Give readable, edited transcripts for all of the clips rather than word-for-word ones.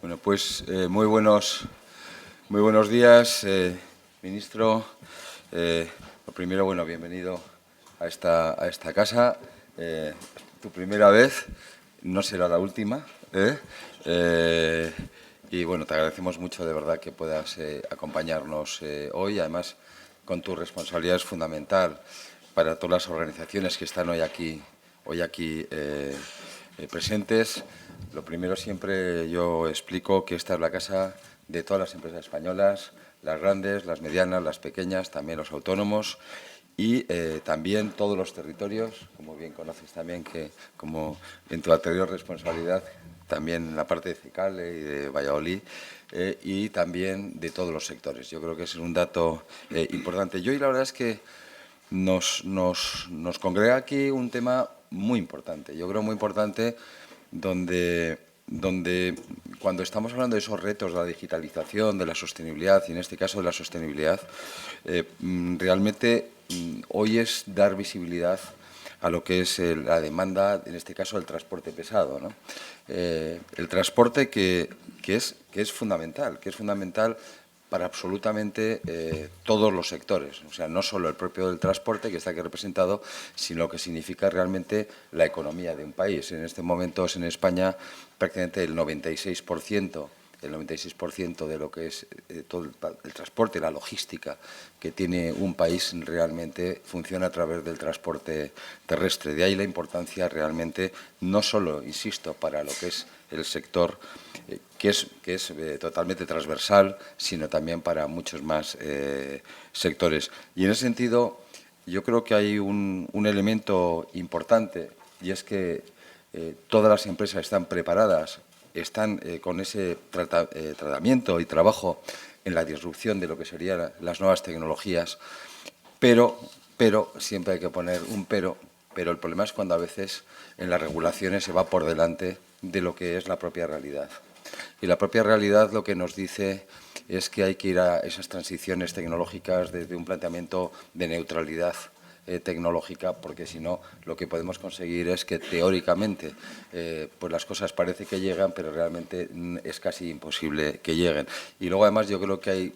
Bueno, pues muy buenos días, ministro. Lo primero, bueno, bienvenido a esta casa. Tu primera vez, no será la última. Y bueno, te agradecemos mucho de verdad que puedas acompañarnos hoy. Además, con tu responsabilidad es fundamental para todas las organizaciones que están hoy aquí presentes. Lo primero, siempre yo explico que esta es la casa de todas las empresas españolas, las grandes, las medianas, las pequeñas, también los autónomos y también todos los territorios, como bien conoces también, que como en tu anterior responsabilidad, también en la parte de Cicale y de Valladolid, y también de todos los sectores. Yo creo que es un dato importante. Yo, y la verdad es que nos congrega aquí un tema muy importante. Yo creo muy importante donde cuando estamos hablando de esos retos de la digitalización, de la sostenibilidad, y en este caso de la sostenibilidad, realmente hoy es dar visibilidad a lo que es la demanda, en este caso, del transporte pesado, ¿no? El transporte que es fundamental, para absolutamente todos los sectores. O sea, no solo el propio del transporte, que está aquí representado, sino lo que significa realmente la economía de un país. En este momento en España prácticamente el 96% de lo que es todo el transporte, la logística que tiene un país realmente funciona a través del transporte terrestre. De ahí la importancia realmente, no solo, insisto, para lo que es el sector, que es totalmente transversal, sino también para muchos más sectores. Y en ese sentido, yo creo que hay un elemento importante, y es que todas las empresas están preparadas, están con ese tratamiento y trabajo en la disrupción de lo que serían las nuevas tecnologías, pero siempre hay que poner un pero el problema es cuando a veces en las regulaciones se va por delante de lo que es la propia realidad. Y la propia realidad lo que nos dice es que hay que ir a esas transiciones tecnológicas desde un planteamiento de neutralidad tecnológica, porque si no, lo que podemos conseguir es que teóricamente pues las cosas parece que llegan, pero realmente es casi imposible que lleguen. Y luego, además, yo creo que hay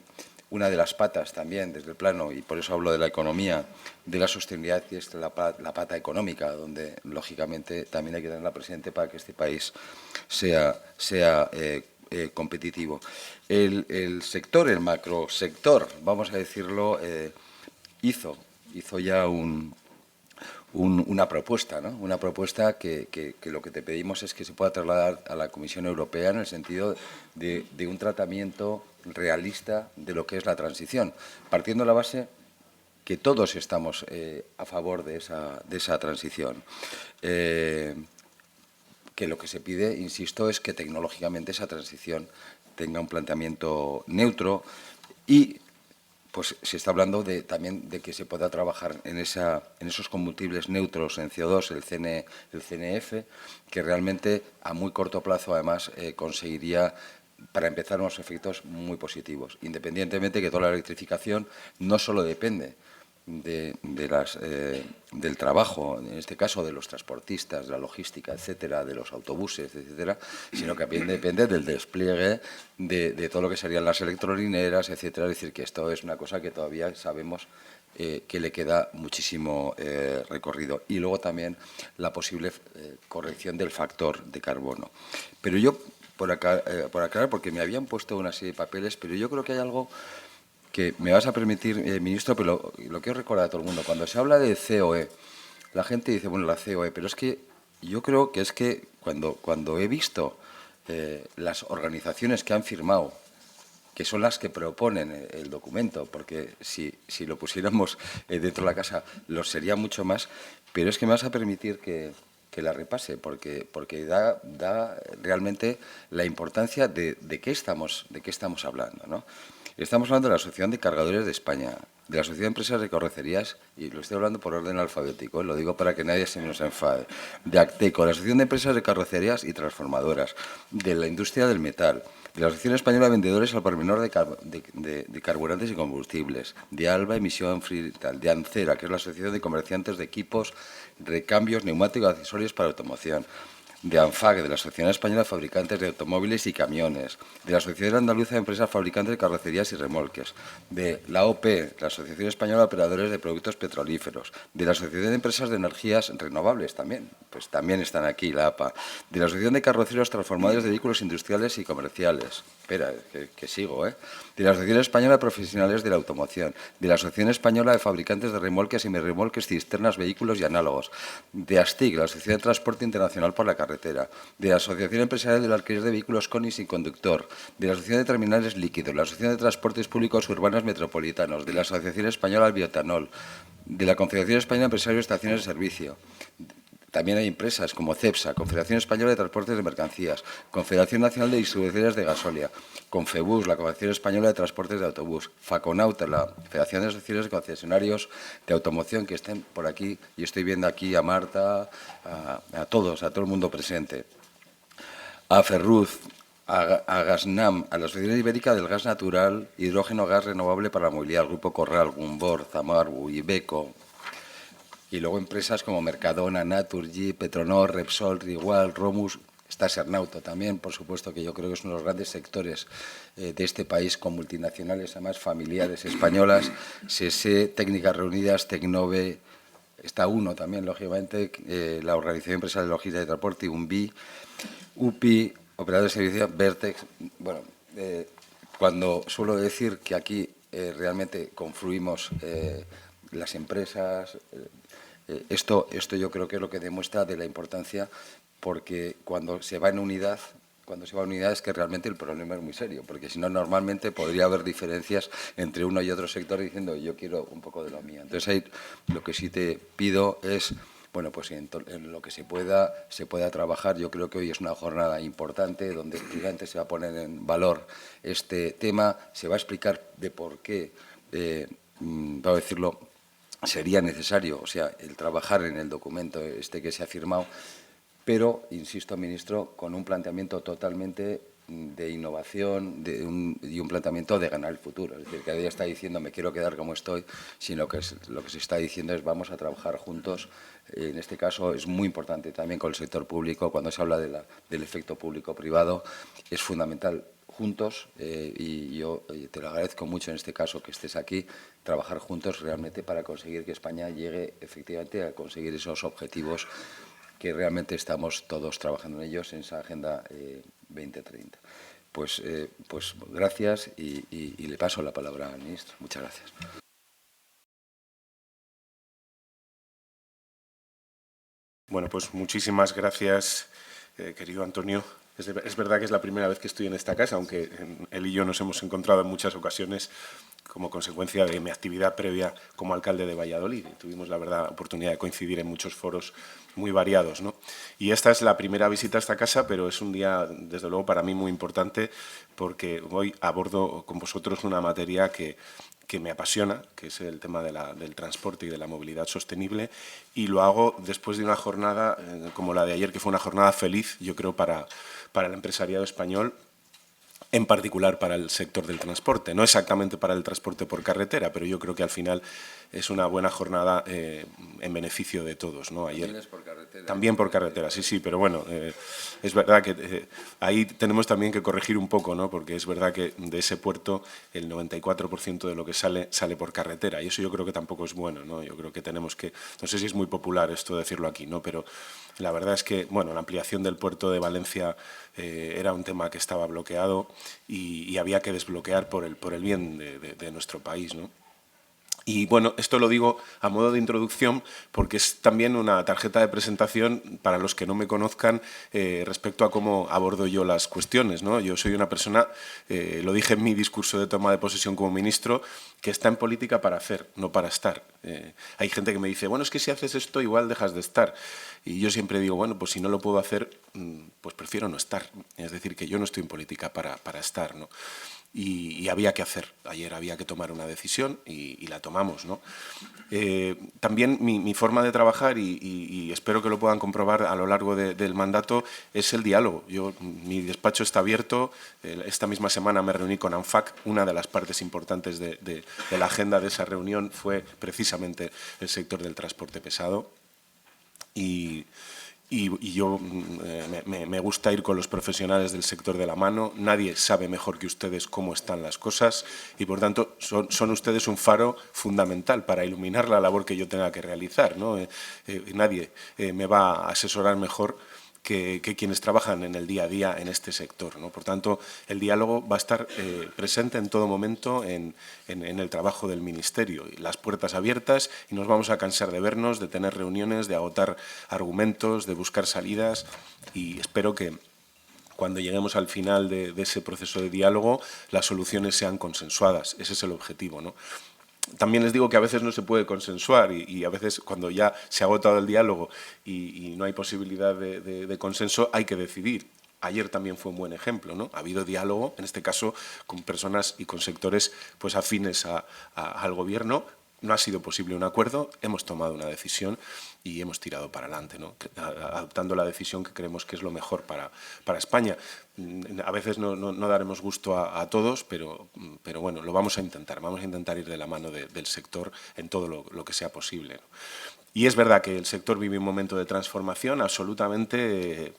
una de las patas también desde el plano, y por eso hablo de la economía, de la sostenibilidad, que es la pata económica, donde lógicamente también hay que tenerla presente para que este país sea competitivo. El sector, el macrosector, vamos a decirlo, hizo ya una propuesta, ¿no? Una propuesta que lo que te pedimos es que se pueda trasladar a la Comisión Europea en el sentido de un tratamiento realista de lo que es la transición, partiendo de la base que todos estamos a favor de esa transición. Que lo que se pide, insisto, es que tecnológicamente esa transición tenga un planteamiento neutro y pues se está hablando también de que se pueda trabajar en esos combustibles neutros en CO2, el CNF, que realmente a muy corto plazo, además, conseguiría, para empezar, unos efectos muy positivos, independientemente que toda la electrificación no solo depende del trabajo, en este caso de los transportistas, de la logística, etcétera, de los autobuses, etcétera, sino que también depende del despliegue de todo lo que serían las electrolineras, etcétera. Es decir, que esto es una cosa que todavía sabemos que le queda muchísimo recorrido. Y luego también la posible corrección del factor de carbono. Pero yo, por aclarar, porque me habían puesto una serie de papeles, pero yo creo que hay algo que me vas a permitir, ministro, pero lo quiero recordar a todo el mundo. Cuando se habla de COE, la gente dice, bueno, la COE, pero es que yo creo que es que cuando he visto las organizaciones que han firmado, que son las que proponen el documento, porque si lo pusiéramos dentro de la casa, lo sería mucho más, pero es que me vas a permitir que la repase, porque da realmente la importancia de qué estamos hablando, ¿no? Estamos hablando de la Asociación de Cargadores de España, de la Asociación de Empresas de Carrocerías, y lo estoy hablando por orden alfabético, lo digo para que nadie se nos enfade, de ACTECO, la Asociación de Empresas de Carrocerías y Transformadoras, de la Industria del Metal, de la Asociación Española de Vendedores al por menor de carburantes y combustibles, de ALBA, Emisión Frital, de ANCERA, que es la Asociación de Comerciantes de Equipos, Recambios, Neumáticos y Accesorios para Automoción, de ANFAC, de la Asociación Española de Fabricantes de Automóviles y Camiones, de la Asociación Andaluza de Empresas Fabricantes de Carrocerías y Remolques, de la OPE, la Asociación Española de Operadores de Productos Petrolíferos, de la Asociación de Empresas de Energías Renovables también, pues también están aquí, la APA, de la Asociación de Carroceros Transformadores de Vehículos Industriales y Comerciales, espera, que sigo, de la Asociación Española de Profesionales de la Automoción, de la Asociación Española de Fabricantes de Remolques y Remolques, Cisternas, Vehículos y Análogos, de ASTIC, la Asociación de Transporte Internacional por la Carretera, de la Asociación Empresarial del Alquiler de Vehículos con y sin conductor, de la Asociación de Terminales Líquidos, la Asociación de Transportes Públicos Urbanos Metropolitanos, de la Asociación Española del Bioetanol, de la Confederación Española de Empresarios de Estaciones de Servicio. También hay empresas como CEPSA, Confederación Española de Transportes de Mercancías, Confederación Nacional de Distribuidores de Gasolia, Confebus, la Confederación Española de Transportes de Autobús, Faconauta, la Federación de Asociaciones de Concesionarios de Automoción, que estén por aquí, y estoy viendo aquí a Marta, a todos, a todo el mundo presente, a Ferruz, a Gasnam, a la Asociación Ibérica del Gas Natural, Hidrógeno Gas Renovable para la Movilidad, el Grupo Corral, Gumbor, Zamarbu, Ibeco. Y luego empresas como Mercadona, Naturgy, Petronor, Repsol, Rigual, Romus, está Sernauto también, por supuesto, que yo creo que es uno de los grandes sectores de este país, con multinacionales, además familiares españolas, SESE, Técnicas Reunidas, Tecnove, está UNO también, lógicamente, la Organización Empresarial de Logística y Transporte, UNBI, UPI, Operadores de Servicio, Vertex. Bueno, cuando suelo decir que aquí realmente confluimos las empresas, esto yo creo que es lo que demuestra de la importancia, porque cuando se va en unidad, es que realmente el problema es muy serio, porque si no, normalmente podría haber diferencias entre uno y otro sector diciendo yo quiero un poco de lo mío. Entonces, ahí lo que sí te pido es, bueno, pues en lo que se pueda trabajar. Yo creo que hoy es una jornada importante donde efectivamente se va a poner en valor este tema, se va a explicar de por qué, vamos a decirlo, sería necesario, o sea, el trabajar en el documento este que se ha firmado, pero, insisto, ministro, con un planteamiento totalmente de innovación y un planteamiento de ganar el futuro. Es decir, que nadie está diciendo me quiero quedar como estoy, sino que lo que se está diciendo es vamos a trabajar juntos. En este caso es muy importante también con el sector público. Cuando se habla del efecto público-privado, es fundamental juntos, y yo te lo agradezco mucho en este caso que estés aquí, trabajar juntos realmente para conseguir que España llegue efectivamente a conseguir esos objetivos que realmente estamos todos trabajando en ellos, en esa Agenda 2030. Pues gracias y le paso la palabra al ministro. Muchas gracias. Bueno, pues muchísimas gracias, querido Antonio. Es verdad que es la primera vez que estoy en esta casa, aunque él y yo nos hemos encontrado en muchas ocasiones como consecuencia de mi actividad previa como alcalde de Valladolid. Tuvimos, la verdad, oportunidad de coincidir en muchos foros muy variados, ¿no? Y esta es la primera visita a esta casa, pero es un día, desde luego, para mí muy importante, porque hoy abordo con vosotros una materia que me apasiona, que es el tema del transporte y de la movilidad sostenible, y lo hago después de una jornada como la de ayer, que fue una jornada feliz, yo creo, para el empresariado español, en particular para el sector del transporte. No exactamente para el transporte por carretera, pero yo creo que al final es una buena jornada en beneficio de todos, ¿no? Ayer, también es por carretera. También por carretera, sí, pero bueno, es verdad que ahí tenemos también que corregir un poco, ¿no? Porque es verdad que de ese puerto el 94% de lo que sale por carretera, y eso yo creo que tampoco es bueno, ¿no? Yo creo que tenemos que, no sé si es muy popular esto decirlo aquí, ¿no? Pero la verdad es que, bueno, la ampliación del puerto de Valencia era un tema que estaba bloqueado y había que desbloquear por el bien de nuestro país, ¿no? Y bueno, esto lo digo a modo de introducción porque es también una tarjeta de presentación para los que no me conozcan respecto a cómo abordo yo las cuestiones, ¿no? Yo soy una persona, lo dije en mi discurso de toma de posesión como ministro, que está en política para hacer, no para estar. Hay gente que me dice, bueno, es que si haces esto igual dejas de estar. Y yo siempre digo, bueno, pues si no lo puedo hacer, pues prefiero no estar. Es decir, que yo no estoy en política para estar, ¿no? Y había que hacer. Ayer había que tomar una decisión y la tomamos, ¿no? También mi forma de trabajar, y espero que lo puedan comprobar a lo largo del mandato, es el diálogo. Mi despacho está abierto. Esta misma semana me reuní con ANFAC. Una de las partes importantes de la agenda de esa reunión fue precisamente el sector del transporte pesado. Y Y yo me gusta ir con los profesionales del sector de la mano. Nadie sabe mejor que ustedes cómo están las cosas y, por tanto, son ustedes un faro fundamental para iluminar la labor que yo tenga que realizar, ¿no? Nadie me va a asesorar mejor que quienes trabajan en el día a día en este sector, ¿no? Por tanto, el diálogo va a estar presente en todo momento en el trabajo del Ministerio. Y las puertas abiertas, y nos vamos a cansar de vernos, de tener reuniones, de agotar argumentos, de buscar salidas, y espero que cuando lleguemos al final de ese proceso de diálogo, las soluciones sean consensuadas. Ese es el objetivo, ¿no? También les digo que a veces no se puede consensuar y a veces cuando ya se ha agotado el diálogo y no hay posibilidad de consenso, hay que decidir. Ayer también fue un buen ejemplo, ¿no? Ha habido diálogo, en este caso, con personas y con sectores pues, afines al Gobierno. No ha sido posible un acuerdo, hemos tomado una decisión y hemos tirado para adelante, ¿no? Adoptando la decisión que creemos que es lo mejor para España. A veces no daremos gusto a todos, pero bueno, lo vamos a intentar ir de la mano del sector en todo lo que sea posible, ¿no? Y es verdad que el sector vive un momento de transformación absolutamente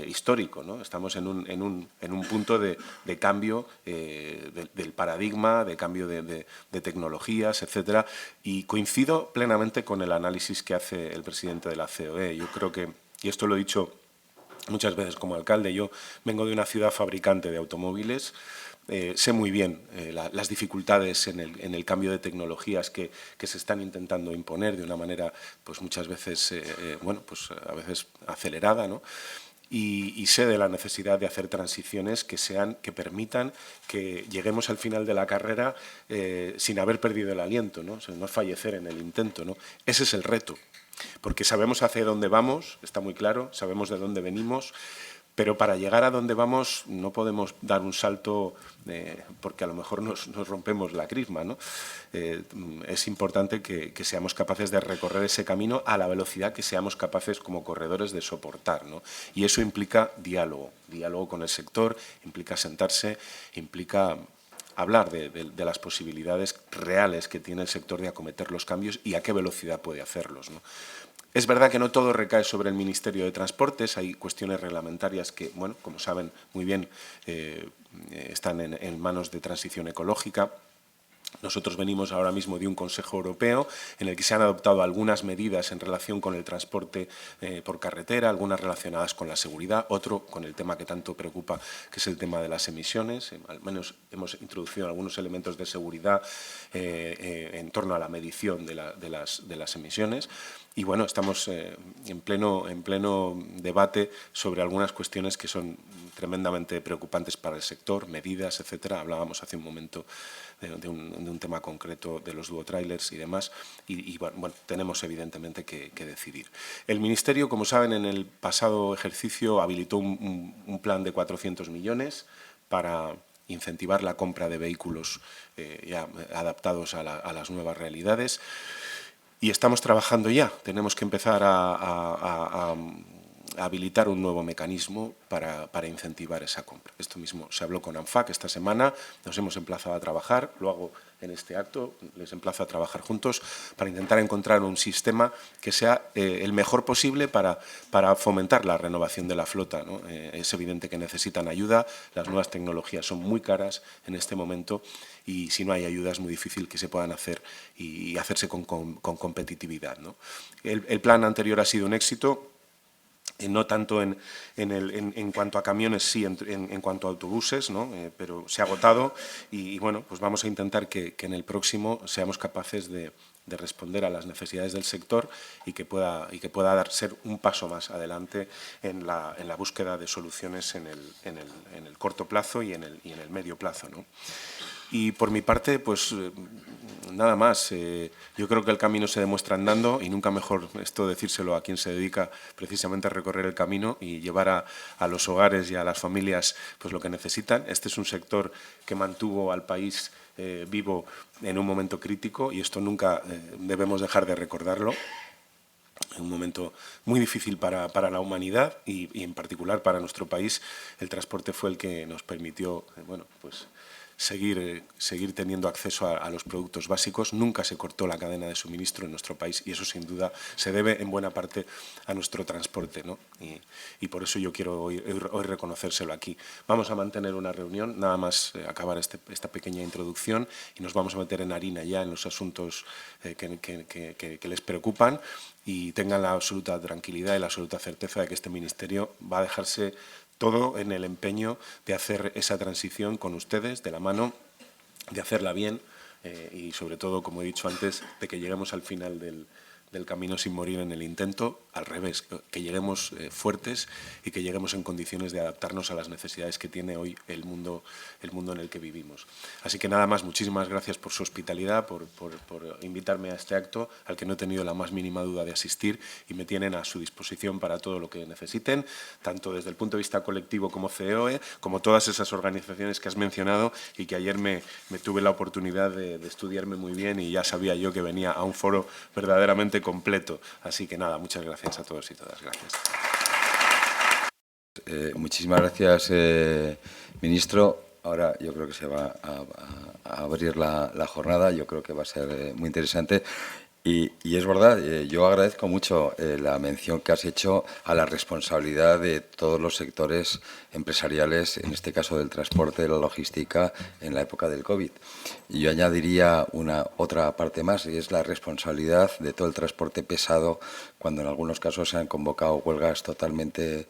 histórico, ¿no? Estamos en un punto de cambio del paradigma, de cambio de tecnologías, etcétera, y coincido plenamente con el análisis que hace el presidente de la COE. Yo creo que, y esto lo he dicho muchas veces como alcalde, yo vengo de una ciudad fabricante de automóviles. Sé muy bien las dificultades en el cambio de tecnologías que se están intentando imponer de una manera, pues muchas veces, a veces acelerada, ¿no? Y sé de la necesidad de hacer transiciones que permitan que lleguemos al final de la carrera sin haber perdido el aliento, ¿no? O sea, no fallecer en el intento, ¿no? Ese es el reto, porque sabemos hacia dónde vamos, está muy claro, sabemos de dónde venimos, pero para llegar a donde vamos no podemos dar un salto porque a lo mejor nos rompemos la crisma, ¿no? Es importante que seamos capaces de recorrer ese camino a la velocidad que seamos capaces como corredores de soportar, ¿no? Y eso implica diálogo con el sector, implica sentarse, implica hablar de las posibilidades reales que tiene el sector de acometer los cambios y a qué velocidad puede hacerlos, ¿no? Es verdad que no todo recae sobre el Ministerio de Transportes, hay cuestiones reglamentarias que, bueno, como saben muy bien, están en manos de Transición Ecológica. Nosotros venimos ahora mismo de un Consejo Europeo en el que se han adoptado algunas medidas en relación con el transporte por carretera, algunas relacionadas con la seguridad, otro con el tema que tanto preocupa, que es el tema de las emisiones. Al menos hemos introducido algunos elementos de seguridad en torno a la medición de las emisiones. Y bueno, estamos en pleno debate sobre algunas cuestiones que son tremendamente preocupantes para el sector, medidas, etcétera. Hablábamos hace un momento de un tema concreto de los duotrailers y demás, y bueno, tenemos evidentemente que decidir. El Ministerio, como saben, en el pasado ejercicio habilitó un plan de 400 millones para incentivar la compra de vehículos ya adaptados a las nuevas realidades. Y estamos trabajando ya, tenemos que empezar a habilitar un nuevo mecanismo para incentivar esa compra. Esto mismo se habló con ANFAC esta semana, nos hemos emplazado a trabajar, lo hago en este acto, les emplazo a trabajar juntos para intentar encontrar un sistema que sea el mejor posible para fomentar la renovación de la flota, ¿no? Es evidente que necesitan ayuda, las nuevas tecnologías son muy caras en este momento y si no hay ayuda es muy difícil que se puedan hacer y hacerse con competitividad, ¿no? El plan anterior ha sido un éxito. No tanto en cuanto a camiones, sí en cuanto a autobuses, ¿no? Pero se ha agotado y bueno, pues vamos a intentar que en el próximo seamos capaces de responder a las necesidades del sector y que pueda ser un paso más adelante en la búsqueda de soluciones en el corto plazo y en el medio plazo, ¿no? Y por mi parte, pues nada más. Yo creo que el camino se demuestra andando y nunca mejor esto decírselo a quien se dedica precisamente a recorrer el camino y llevar a los hogares y a las familias pues lo que necesitan. Este es un sector que mantuvo al país vivo en un momento crítico y esto nunca debemos dejar de recordarlo. En un momento muy difícil para la humanidad y en particular para nuestro país, el transporte fue el que nos permitió, seguir teniendo acceso a los productos básicos. Nunca se cortó la cadena de suministro en nuestro país y eso sin duda se debe en buena parte a nuestro transporte, ¿no? Y por eso yo quiero hoy reconocérselo aquí. Vamos a mantener una reunión, nada más acabar esta pequeña introducción, y nos vamos a meter en harina ya en los asuntos que les preocupan, y tengan la absoluta tranquilidad y la absoluta certeza de que este Ministerio va a dejarse todo en el empeño de hacer esa transición con ustedes, de la mano, de hacerla bien y, sobre todo, como he dicho antes, de que lleguemos al final del camino sin morir en el intento, al revés, que lleguemos fuertes y que lleguemos en condiciones de adaptarnos a las necesidades que tiene hoy el mundo en el que vivimos. Así que nada más, muchísimas gracias por su hospitalidad, por invitarme a este acto, al que no he tenido la más mínima duda de asistir, y me tienen a su disposición para todo lo que necesiten, tanto desde el punto de vista colectivo como COE, como todas esas organizaciones que has mencionado y que ayer me tuve la oportunidad de estudiarme muy bien, y ya sabía yo que venía a un foro verdaderamente completo. Así que nada, muchas gracias a todos y todas. Gracias. Muchísimas gracias, ministro. Ahora yo creo que se va a abrir la jornada. Yo creo que va a ser muy interesante. Y es verdad, yo agradezco mucho la mención que has hecho a la responsabilidad de todos los sectores empresariales, en este caso del transporte, de la logística, en la época del COVID. Y yo añadiría otra parte más, y es la responsabilidad de todo el transporte pesado, cuando en algunos casos se han convocado huelgas totalmente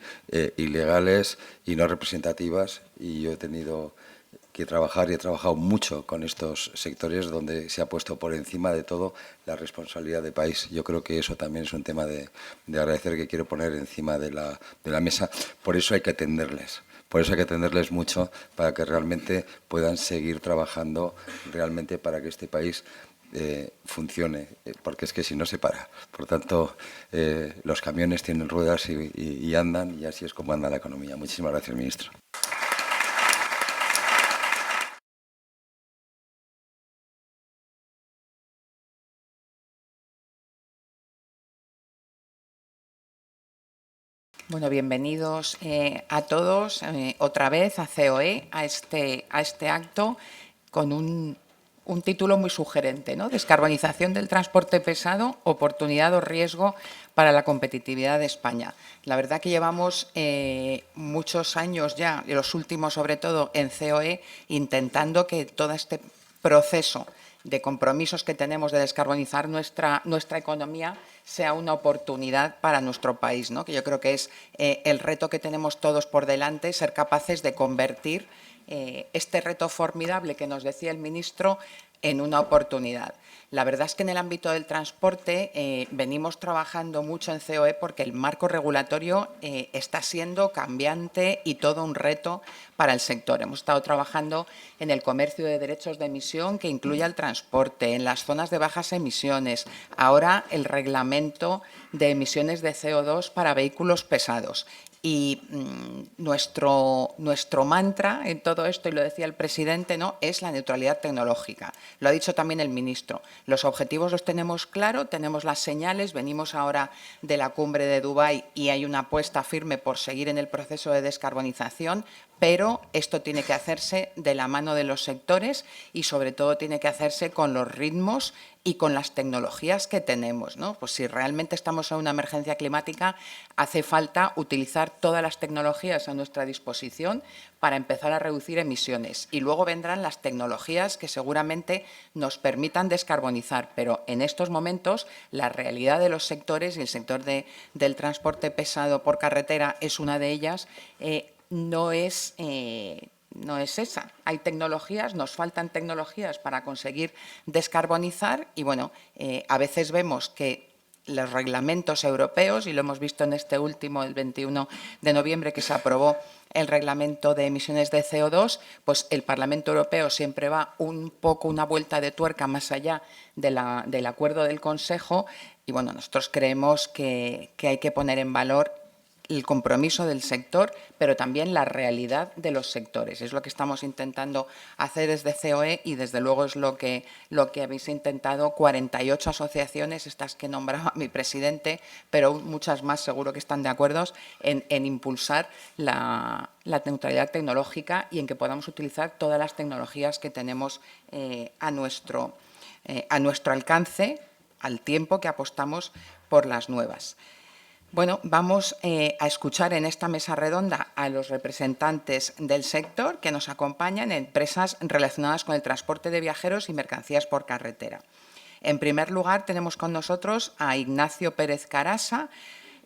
ilegales y no representativas. Y yo he tenido que trabajar, y he trabajado mucho con estos sectores donde se ha puesto por encima de todo la responsabilidad de país. Yo creo que eso también es un tema de agradecer, que quiero poner encima de la mesa. Por eso hay que atenderles. Por eso hay que atenderles mucho, para que realmente puedan seguir trabajando realmente para que este país funcione, porque es que si no se para. Por tanto, los camiones tienen ruedas y andan, y así es como anda la economía. Muchísimas gracias, ministro. Bueno, bienvenidos a todos otra vez a COE, a este acto, con un título muy sugerente, ¿no? Descarbonización del transporte pesado, oportunidad o riesgo para la competitividad de España. La verdad que llevamos muchos años ya, y los últimos sobre todo en COE, intentando que todo este proceso de compromisos que tenemos de descarbonizar nuestra economía sea una oportunidad para nuestro país, ¿no? Que yo creo que es el reto que tenemos todos por delante, ser capaces de convertir este reto formidable que nos decía el ministro en una oportunidad. La verdad es que en el ámbito del transporte venimos trabajando mucho en COE, porque el marco regulatorio está siendo cambiante y todo un reto para el sector. Hemos estado trabajando en el comercio de derechos de emisión, que incluye el transporte, en las zonas de bajas emisiones, ahora el reglamento de emisiones de CO2 para vehículos pesados. Y nuestro mantra en todo esto, y lo decía el presidente, ¿no?, es la neutralidad tecnológica. Lo ha dicho también el ministro. Los objetivos los tenemos claros, tenemos las señales. Venimos ahora de la cumbre de Dubái y hay una apuesta firme por seguir en el proceso de descarbonización, pero esto tiene que hacerse de la mano de los sectores y, sobre todo, tiene que hacerse con los ritmos y con las tecnologías que tenemos, ¿no? Pues si realmente estamos en una emergencia climática, hace falta utilizar todas las tecnologías a nuestra disposición para empezar a reducir emisiones. Y luego vendrán las tecnologías que seguramente nos permitan descarbonizar. Pero en estos momentos la realidad de los sectores, y el sector del transporte pesado por carretera es una de ellas, no es esa. Hay tecnologías, nos faltan tecnologías para conseguir descarbonizar y, bueno, a veces vemos que los reglamentos europeos, y lo hemos visto en este último, el 21 de noviembre, que se aprobó el reglamento de emisiones de CO2, pues el Parlamento Europeo siempre va un poco una vuelta de tuerca más allá del acuerdo del Consejo y, bueno, nosotros creemos que hay que poner en valor el compromiso del sector, pero también la realidad de los sectores. Es lo que estamos intentando hacer desde COE y, desde luego, es lo que habéis intentado 48 asociaciones, estas que nombraba mi presidente, pero muchas más seguro que están de acuerdo en impulsar la neutralidad tecnológica y en que podamos utilizar todas las tecnologías que tenemos a nuestro alcance, al tiempo que apostamos por las nuevas. Bueno, vamos a escuchar en esta mesa redonda a los representantes del sector que nos acompañan en empresas relacionadas con el transporte de viajeros y mercancías por carretera. En primer lugar, tenemos con nosotros a Ignacio Pérez Carasa.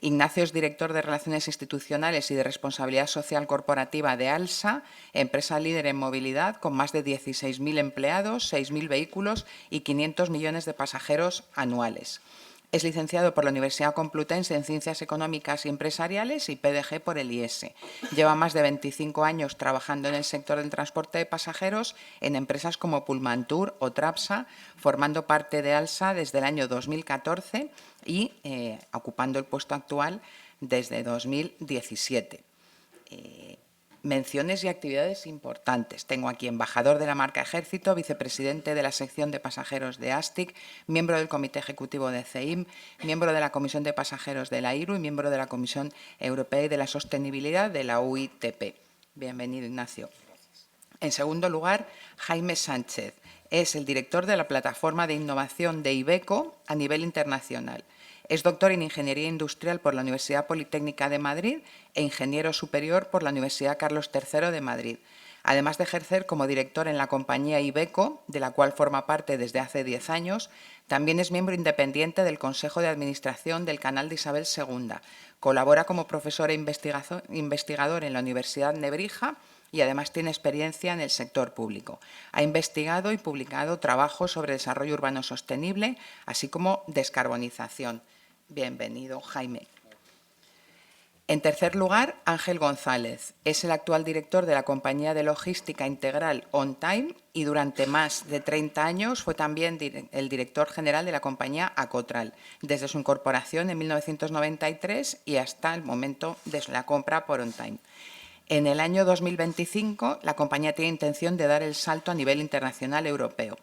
Ignacio es director de Relaciones Institucionales y de Responsabilidad Social Corporativa de ALSA, empresa líder en movilidad con más de 16.000 empleados, 6.000 vehículos y 500 millones de pasajeros anuales. Es licenciado por la Universidad Complutense en Ciencias Económicas y Empresariales y PDG por el IES. Lleva más de 25 años trabajando en el sector del transporte de pasajeros en empresas como Pullmantur o Trapsa, formando parte de ALSA desde el año 2014 y ocupando el puesto actual desde 2017. Menciones y actividades importantes. Tengo aquí embajador de la marca Ejército, vicepresidente de la sección de pasajeros de ASTIC, miembro del Comité Ejecutivo de CEIM, miembro de la Comisión de Pasajeros de la IRU y miembro de la Comisión Europea y de la Sostenibilidad de la UITP. Bienvenido, Ignacio. En segundo lugar, Jaime Sánchez. Es el director de la Plataforma de Innovación de Iveco a nivel internacional. Es doctor en Ingeniería Industrial por la Universidad Politécnica de Madrid e ingeniero superior por la Universidad Carlos III de Madrid, además de ejercer como director en la compañía Iveco, de la cual forma parte desde hace 10 años. También es miembro independiente del Consejo de Administración del Canal de Isabel II. Colabora como profesor e investigador en la Universidad Nebrija y además tiene experiencia en el sector público. Ha investigado y publicado trabajos sobre desarrollo urbano sostenible, así como descarbonización. Bienvenido, Jaime. En tercer lugar, Ángel González. Es el actual director de la compañía de logística integral OnTime y durante más de 30 años fue también el director general de la compañía Acotral, desde su incorporación en 1993 y hasta el momento de la compra por OnTime. En el año 2025, la compañía tiene intención de dar el salto a nivel internacional europeo.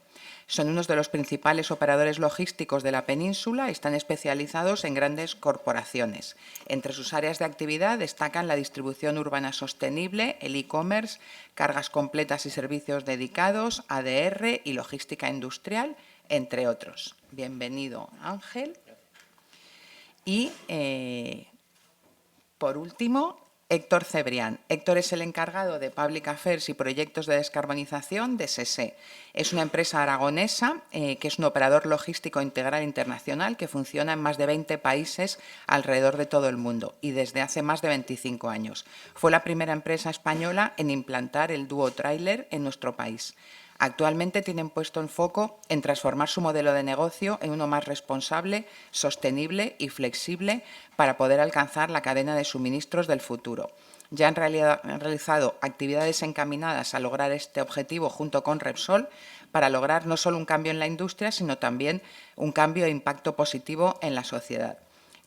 Son unos de los principales operadores logísticos de la península y están especializados en grandes corporaciones. Entre sus áreas de actividad destacan la distribución urbana sostenible, el e-commerce, cargas completas y servicios dedicados, ADR y logística industrial, entre otros. Bienvenido, Ángel. Y, por último, Héctor Cebrián. Héctor es el encargado de Public Affairs y proyectos de descarbonización de SESE. Es una empresa aragonesa que es un operador logístico integral internacional que funciona en más de 20 países alrededor de todo el mundo y desde hace más de 25 años. Fue la primera empresa española en implantar el dúo tráiler en nuestro país. Actualmente tienen puesto en foco en transformar su modelo de negocio en uno más responsable, sostenible y flexible para poder alcanzar la cadena de suministros del futuro. Ya han realizado actividades encaminadas a lograr este objetivo junto con Repsol para lograr no solo un cambio en la industria, sino también un cambio de impacto positivo en la sociedad.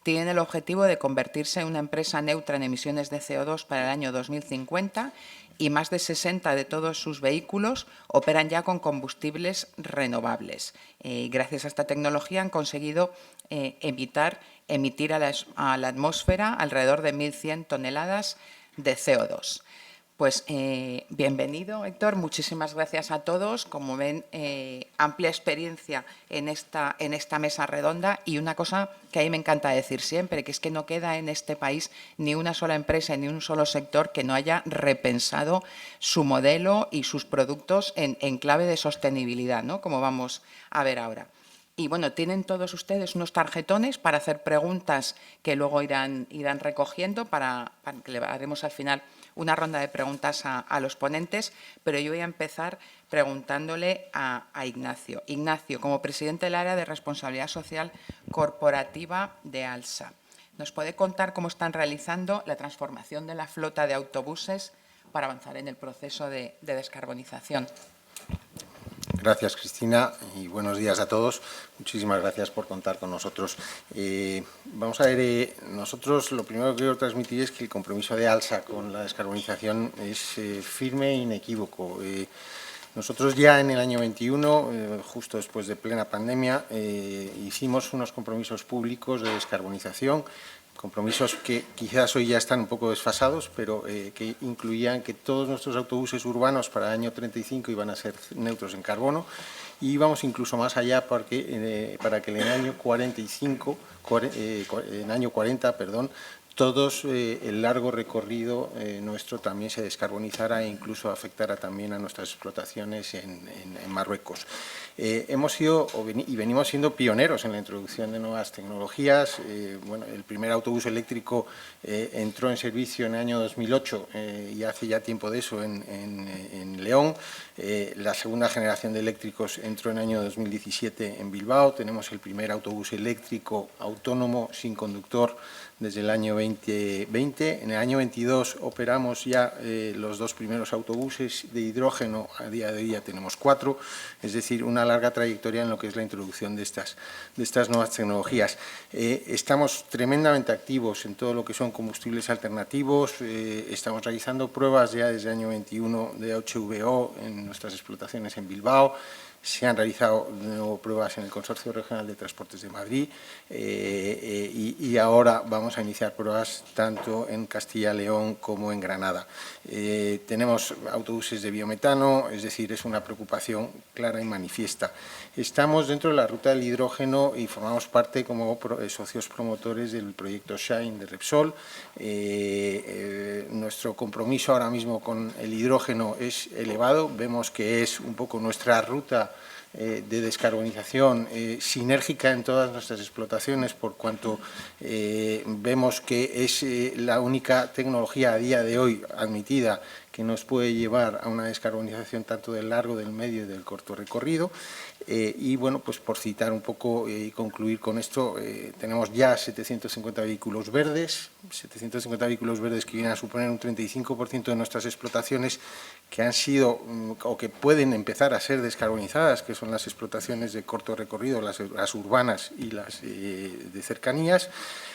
Tienen el objetivo de convertirse en una empresa neutra en emisiones de CO2 para el año 2050 y más de 60 de todos sus vehículos operan ya con combustibles renovables. Gracias a esta tecnología han conseguido emitir a la atmósfera alrededor de 1.100 toneladas de CO2. Pues bienvenido, Héctor. Muchísimas gracias a todos. Como ven, amplia experiencia en esta mesa redonda y una cosa que a mí me encanta decir siempre, que es que no queda en este país ni una sola empresa ni un solo sector que no haya repensado su modelo y sus productos en clave de sostenibilidad, ¿no? Como vamos a ver ahora. Y bueno, tienen todos ustedes unos tarjetones para hacer preguntas que luego irán recogiendo para que le haremos al final una ronda de preguntas a los ponentes, pero yo voy a empezar preguntándole a Ignacio. Ignacio, como presidente del área de responsabilidad social corporativa de ALSA, ¿nos puede contar cómo están realizando la transformación de la flota de autobuses para avanzar en el proceso de descarbonización? Gracias, Cristina, y buenos días a todos. Muchísimas gracias por contar con nosotros. Vamos a ver, nosotros lo primero que quiero transmitir es que el compromiso de ALSA con la descarbonización es firme e inequívoco. Nosotros ya en el año 21, justo después de plena pandemia, hicimos unos compromisos públicos de descarbonización, compromisos que quizás hoy ya están un poco desfasados, pero que incluían que todos nuestros autobuses urbanos para el año 35 iban a ser neutros en carbono, y íbamos incluso más allá para que en el año 40, todos el largo recorrido nuestro también se descarbonizara e incluso afectara también a nuestras explotaciones en Marruecos. Hemos sido y venimos siendo pioneros en la introducción de nuevas tecnologías. Bueno, el primer autobús eléctrico entró en servicio en el año 2008 y hace ya tiempo de eso en León. La segunda generación de eléctricos entró en el año 2017 en Bilbao. Tenemos el primer autobús eléctrico autónomo sin conductor desde el año 2020. En el año 22 operamos ya los 2 primeros autobuses de hidrógeno. A día de hoy ya tenemos 4, es decir, una larga trayectoria en lo que es la introducción de estas nuevas tecnologías. Estamos tremendamente activos en todo lo que son combustibles alternativos. Estamos realizando pruebas ya desde el año 21 de HVO en nuestras explotaciones en Bilbao. Se han realizado de nuevo pruebas en el Consorcio Regional de Transportes de Madrid y ahora vamos a iniciar pruebas tanto en Castilla y León como en Granada. Tenemos autobuses de biometano, es decir, es una preocupación clara y manifiesta. Estamos dentro de la ruta del hidrógeno y formamos parte como socios promotores del proyecto SHINE de Repsol. Nuestro compromiso ahora mismo con el hidrógeno es elevado. Vemos que es un poco nuestra ruta de descarbonización sinérgica en todas nuestras explotaciones, por cuanto vemos que es la única tecnología a día de hoy admitida que nos puede llevar a una descarbonización tanto del largo, del medio y del corto recorrido. Y bueno, pues por citar un poco y concluir con esto, tenemos ya 750 vehículos verdes que vienen a suponer un 35% de nuestras explotaciones que han sido o que pueden empezar a ser descarbonizadas, que son las explotaciones de corto recorrido, las urbanas y las de cercanías.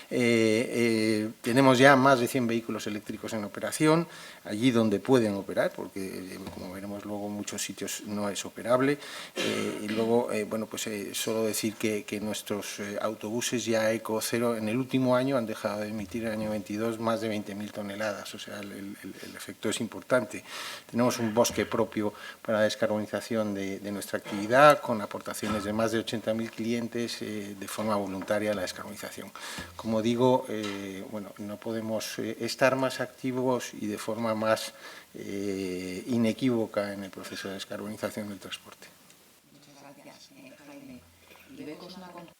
Tenemos ya más de 100 vehículos eléctricos en operación, allí donde pueden operar, porque como veremos luego en muchos sitios no es operable. Y luego, bueno, pues solo decir que nuestros autobuses ya Eco Cero en el último año han dejado de emitir en el año 22 más de 20.000 toneladas, o sea, el efecto es importante. Tenemos un bosque propio para la descarbonización de nuestra actividad, con aportaciones de más de 80.000 clientes de forma voluntaria a la descarbonización. Como digo, bueno, no podemos estar más activos y de forma más inequívoca en el proceso de descarbonización del transporte. Muchas gracias, Jaime. Iveco es una compañía.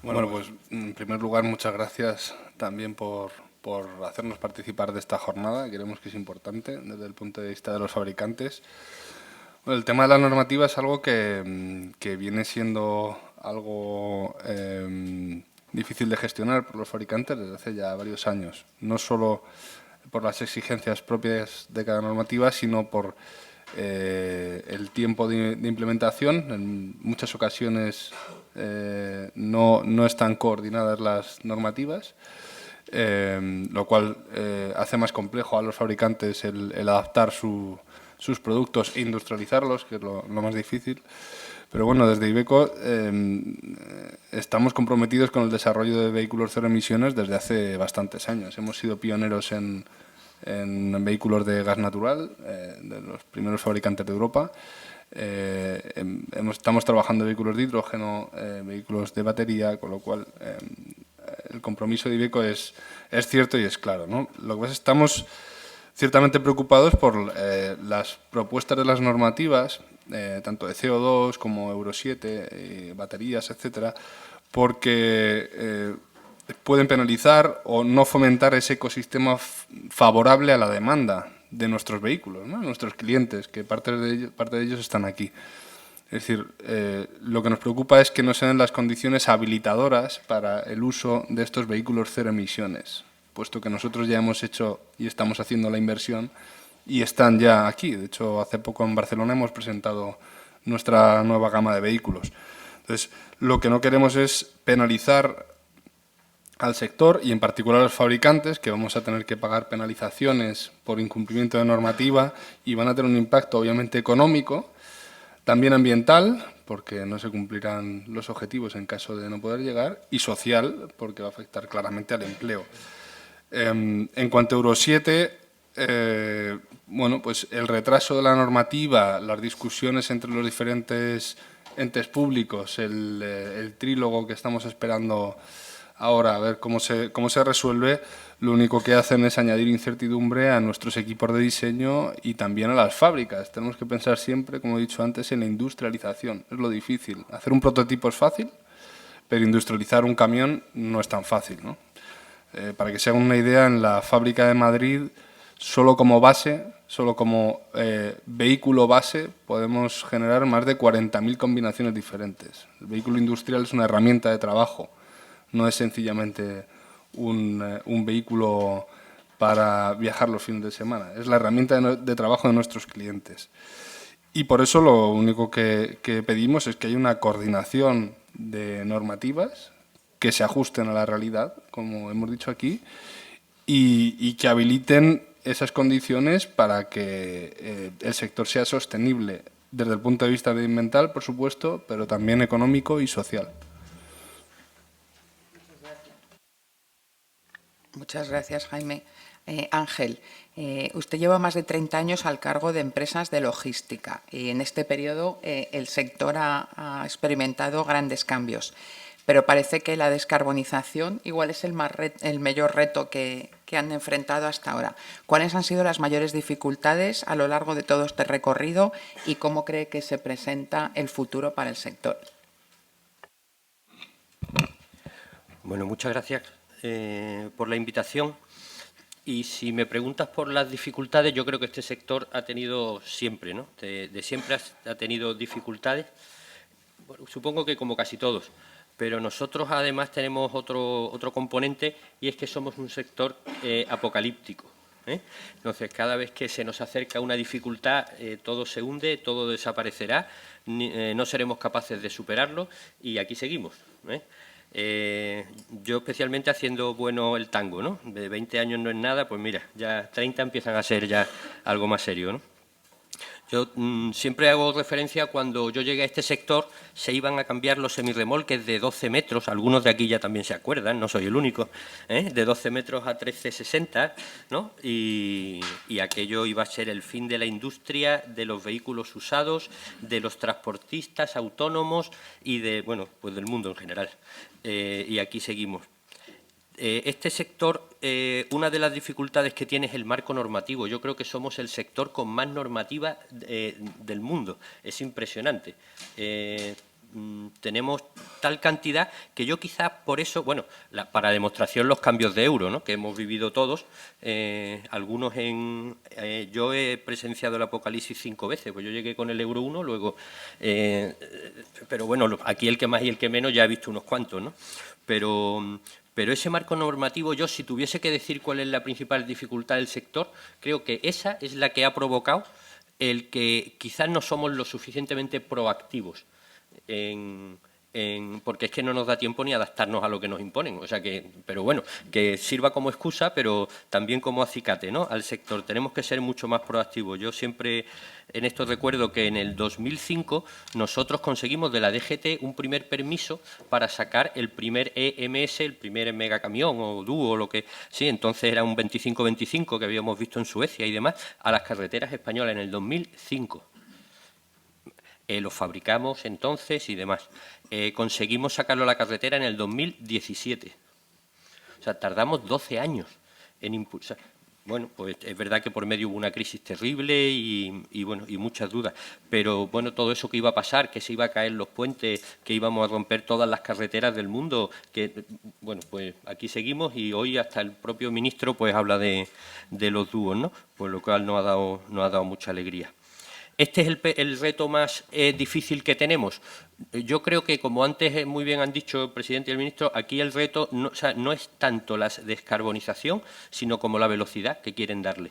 Bueno, pues en primer lugar, muchas gracias también por hacernos participar de esta jornada. Creemos que es importante desde el punto de vista de los fabricantes. Bueno, el tema de la normativa es algo que viene siendo algo difícil de gestionar por los fabricantes desde hace ya varios años. No solo por las exigencias propias de cada normativa, sino por el tiempo de implementación. En muchas ocasiones no están coordinadas las normativas, lo cual hace más complejo a los fabricantes el adaptar sus productos e industrializarlos, que es lo más difícil. Pero bueno, desde Iveco estamos comprometidos con el desarrollo de vehículos cero emisiones desde hace bastantes años. Hemos sido pioneros en vehículos de gas natural, de los primeros fabricantes de Europa. Estamos trabajando en vehículos de hidrógeno, vehículos de batería, con lo cual el compromiso de Iveco es cierto y es claro, ¿no? Lo que pasa es que estamos ciertamente preocupados por las propuestas de las normativas, tanto de CO2 como Euro 7, baterías, etcétera, porque pueden penalizar o no fomentar ese ecosistema favorable a la demanda de nuestros vehículos, ¿no? Nuestros clientes, que parte de ellos están aquí. Es decir, lo que nos preocupa es que no se den las condiciones habilitadoras para el uso de estos vehículos cero emisiones, puesto que nosotros ya hemos hecho y estamos haciendo la inversión y están ya aquí. De hecho, hace poco en Barcelona hemos presentado nuestra nueva gama de vehículos. Entonces, lo que no queremos es penalizar al sector y en particular a los fabricantes, que vamos a tener que pagar penalizaciones por incumplimiento de normativa y van a tener un impacto obviamente económico, también ambiental, porque no se cumplirán los objetivos en caso de no poder llegar, y social, porque va a afectar claramente al empleo. En cuanto a Euro 7, bueno, pues el retraso de la normativa, las discusiones entre los diferentes entes públicos, el trílogo que estamos esperando ahora, a ver cómo se resuelve, lo único que hacen es añadir incertidumbre a nuestros equipos de diseño y también a las fábricas. Tenemos que pensar siempre, como he dicho antes, en la industrialización. Es lo difícil. Hacer un prototipo es fácil, pero industrializar un camión no es tan fácil, ¿no? Para que se hagan una idea, en la fábrica de Madrid, solo como base, solo como vehículo base, podemos generar más de 40.000 combinaciones diferentes. El vehículo industrial es una herramienta de trabajo, no es sencillamente un vehículo para viajar los fines de semana. Es la herramienta de trabajo de nuestros clientes. Y por eso lo único que pedimos es que haya una coordinación de normativas que se ajusten a la realidad, como hemos dicho aquí, y que habiliten esas condiciones para que el sector sea sostenible desde el punto de vista medioambiental, por supuesto, pero también económico y social. Muchas gracias, Jaime. Ángel, usted lleva más de 30 años al cargo de empresas de logística y en este periodo el sector ha experimentado grandes cambios, pero parece que la descarbonización igual es el mayor reto que han enfrentado hasta ahora. ¿Cuáles han sido las mayores dificultades a lo largo de todo este recorrido y cómo cree que se presenta el futuro para el sector? Bueno, muchas gracias por la invitación. Y si me preguntas por las dificultades, yo creo que este sector ha tenido siempre, ¿no? De siempre ha tenido dificultades, bueno, supongo que como casi todos, pero nosotros además tenemos otro componente y es que somos un sector apocalíptico. Entonces, cada vez que se nos acerca una dificultad, todo se hunde, todo desaparecerá, no seremos capaces de superarlo y aquí seguimos. Yo especialmente haciendo bueno el tango, ¿no? De 20 años no es nada, pues mira, ya 30 empiezan a ser ya algo más serio, ¿no? Yo siempre hago referencia cuando yo llegué a este sector, se iban a cambiar los semirremolques de 12 metros, algunos de aquí ya también se acuerdan, no soy el único, de 12 metros a 13,60, ¿no? Y aquello iba a ser el fin de la industria, de los vehículos usados, de los transportistas autónomos y de, bueno, pues del mundo en general. Y aquí seguimos. Este sector, una de las dificultades que tiene es el marco normativo. Yo creo que somos el sector con más normativa del mundo. Es impresionante. Tenemos tal cantidad que yo quizás por eso, bueno, para demostración los cambios de euro, ¿no? Que hemos vivido todos, algunos yo he presenciado el apocalipsis 5 veces, pues yo llegué con el euro 1, luego, pero bueno, aquí el que más y el que menos ya he visto unos cuantos, ¿no? Pero ese marco normativo, yo si tuviese que decir cuál es la principal dificultad del sector, creo que esa es la que ha provocado el que quizás no somos lo suficientemente proactivos, porque es que no nos da tiempo ni adaptarnos a lo que nos imponen. O sea que, pero bueno, que sirva como excusa, pero también como acicate, ¿no? Al sector. Tenemos que ser mucho más proactivos. Yo siempre en esto recuerdo que en el 2005 nosotros conseguimos de la DGT un primer permiso para sacar el primer EMS, el primer megacamión o dúo, lo que sí, entonces era un 25-25 que habíamos visto en Suecia y demás, a las carreteras españolas en el 2005. Lo fabricamos entonces y demás. Conseguimos sacarlo a la carretera en el 2017. O sea, tardamos 12 años en impulsar. Bueno, pues es verdad que por medio hubo una crisis terrible y bueno, y muchas dudas. Pero bueno, todo eso que iba a pasar, que se iba a caer los puentes, que íbamos a romper todas las carreteras del mundo, que bueno, pues aquí seguimos y hoy hasta el propio ministro pues habla de los dúos, ¿no? Pues lo cual nos ha dado mucha alegría. ¿Este es el reto más difícil que tenemos? Yo creo que, como antes muy bien han dicho el presidente y el ministro, aquí el reto no es tanto la descarbonización, sino como la velocidad que quieren darle.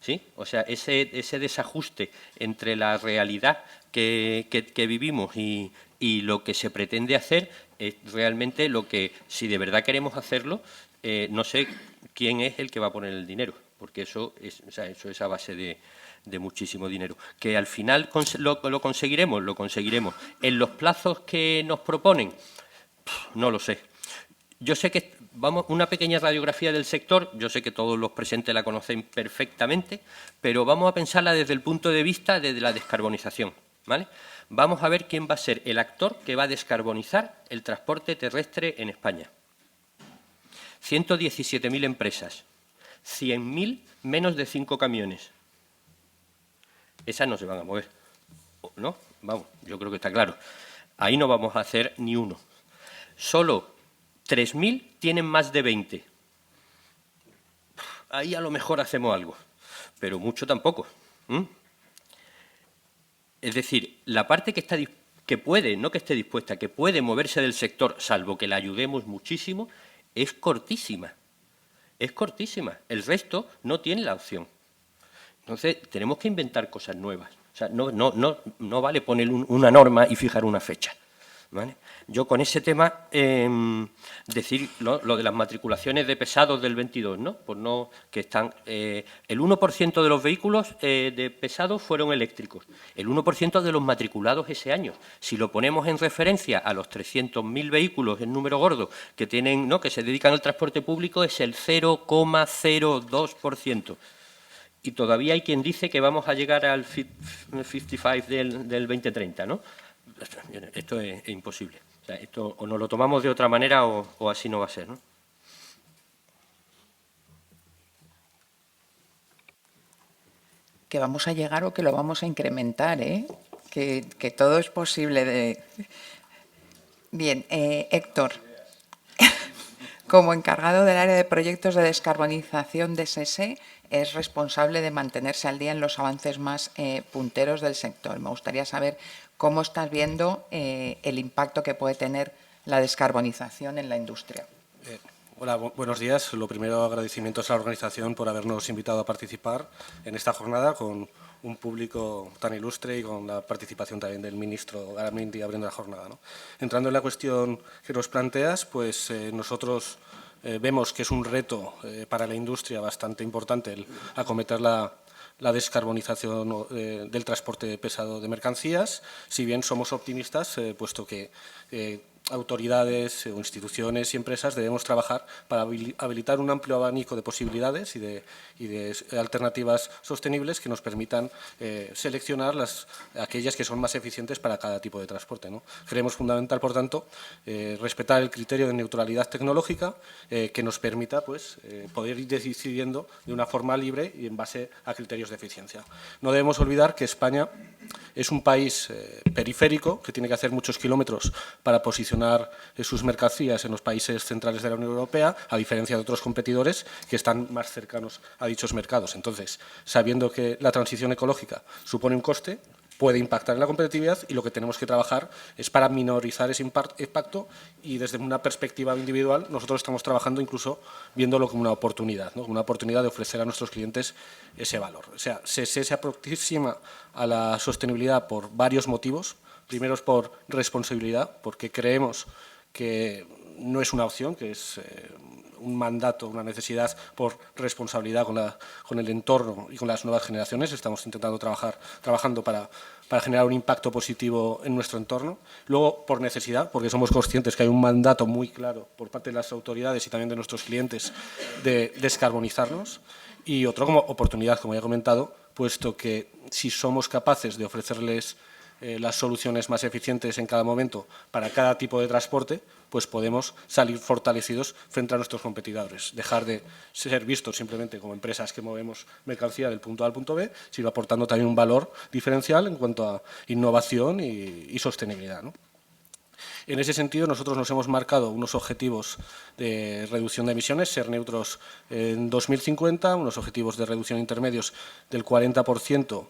¿Sí? O sea, ese desajuste entre la realidad que vivimos y lo que se pretende hacer es realmente lo que, si de verdad queremos hacerlo, no sé quién es el que va a poner el dinero, porque eso es a base de muchísimo dinero. Que al final lo conseguiremos, lo conseguiremos. En los plazos que nos proponen, no lo sé. Yo sé que, vamos, una pequeña radiografía del sector, yo sé que todos los presentes la conocen perfectamente, pero vamos a pensarla desde el punto de vista de la descarbonización, ¿vale? Vamos a ver quién va a ser el actor que va a descarbonizar el transporte terrestre en España. 117.000 empresas, 100.000 menos de 5 camiones. Esas no se van a mover, ¿no? Vamos, yo creo que está claro. Ahí no vamos a hacer ni uno. Solo 3.000 tienen más de 20. Ahí a lo mejor hacemos algo, pero mucho tampoco. Es decir, la parte que puede, no que esté dispuesta, que puede moverse del sector, salvo que la ayudemos muchísimo, es cortísima. Es cortísima. El resto no tiene la opción. Entonces, tenemos que inventar cosas nuevas. O sea, no vale poner una norma y fijar una fecha, ¿vale? Yo con ese tema, decir lo de las matriculaciones de pesados del 22, ¿no? Pues no, que están, el 1% de los vehículos de pesados fueron eléctricos, el 1% de los matriculados ese año. Si lo ponemos en referencia a los 300.000 vehículos en número gordo que tienen, ¿no?, que se dedican al transporte público, es el 0,02%. Y todavía hay quien dice que vamos a llegar al 55 del 2030, ¿no? Esto es imposible. O sea, esto o nos lo tomamos de otra manera o así no va a ser, ¿no? Que vamos a llegar o que lo vamos a incrementar, ¿eh? Que todo es posible. Bien, Héctor, como encargado del área de proyectos de descarbonización de SESE, es responsable de mantenerse al día en los avances más punteros del sector. Me gustaría saber cómo estás viendo el impacto que puede tener la descarbonización en la industria. Hola, buenos días. Lo primero, agradecimientos a la organización por habernos invitado a participar en esta jornada con un público tan ilustre y con la participación también del ministro Garamendi abriendo la jornada, ¿no? Entrando en la cuestión que nos planteas, pues nosotros vemos que es un reto para la industria bastante importante el acometer la descarbonización del transporte pesado de mercancías, si bien somos optimistas, puesto que autoridades o instituciones y empresas debemos trabajar para habilitar un amplio abanico de posibilidades y de alternativas sostenibles que nos permitan seleccionar aquellas que son más eficientes para cada tipo de transporte, ¿no? Creemos fundamental, por tanto, respetar el criterio de neutralidad tecnológica que nos permita, pues, poder ir decidiendo de una forma libre y en base a criterios de eficiencia. No debemos olvidar que España es un país periférico que tiene que hacer muchos kilómetros para posicionar sus mercancías en los países centrales de la Unión Europea, a diferencia de otros competidores que están más cercanos a dichos mercados. Entonces, sabiendo que la transición ecológica supone un coste, puede impactar en la competitividad y lo que tenemos que trabajar es para minorizar ese impacto y desde una perspectiva individual nosotros estamos trabajando incluso viéndolo como una oportunidad, ¿no? Una oportunidad de ofrecer a nuestros clientes ese valor. O sea, se aproxima a la sostenibilidad por varios motivos. Primero es por responsabilidad, porque creemos que no es una opción, que es un mandato, una necesidad por responsabilidad con el entorno y con las nuevas generaciones. Estamos intentando trabajando para generar un impacto positivo en nuestro entorno. Luego, por necesidad, porque somos conscientes que hay un mandato muy claro por parte de las autoridades y también de nuestros clientes de descarbonizarnos. Y otro como oportunidad, como ya he comentado, puesto que si somos capaces de ofrecerles las soluciones más eficientes en cada momento para cada tipo de transporte, pues podemos salir fortalecidos frente a nuestros competidores. Dejar de ser vistos simplemente como empresas que movemos mercancía del punto A al punto B, sino aportando también un valor diferencial en cuanto a innovación y sostenibilidad, ¿no? En ese sentido, nosotros nos hemos marcado unos objetivos de reducción de emisiones, ser neutros en 2050, unos objetivos de reducción intermedios del 40%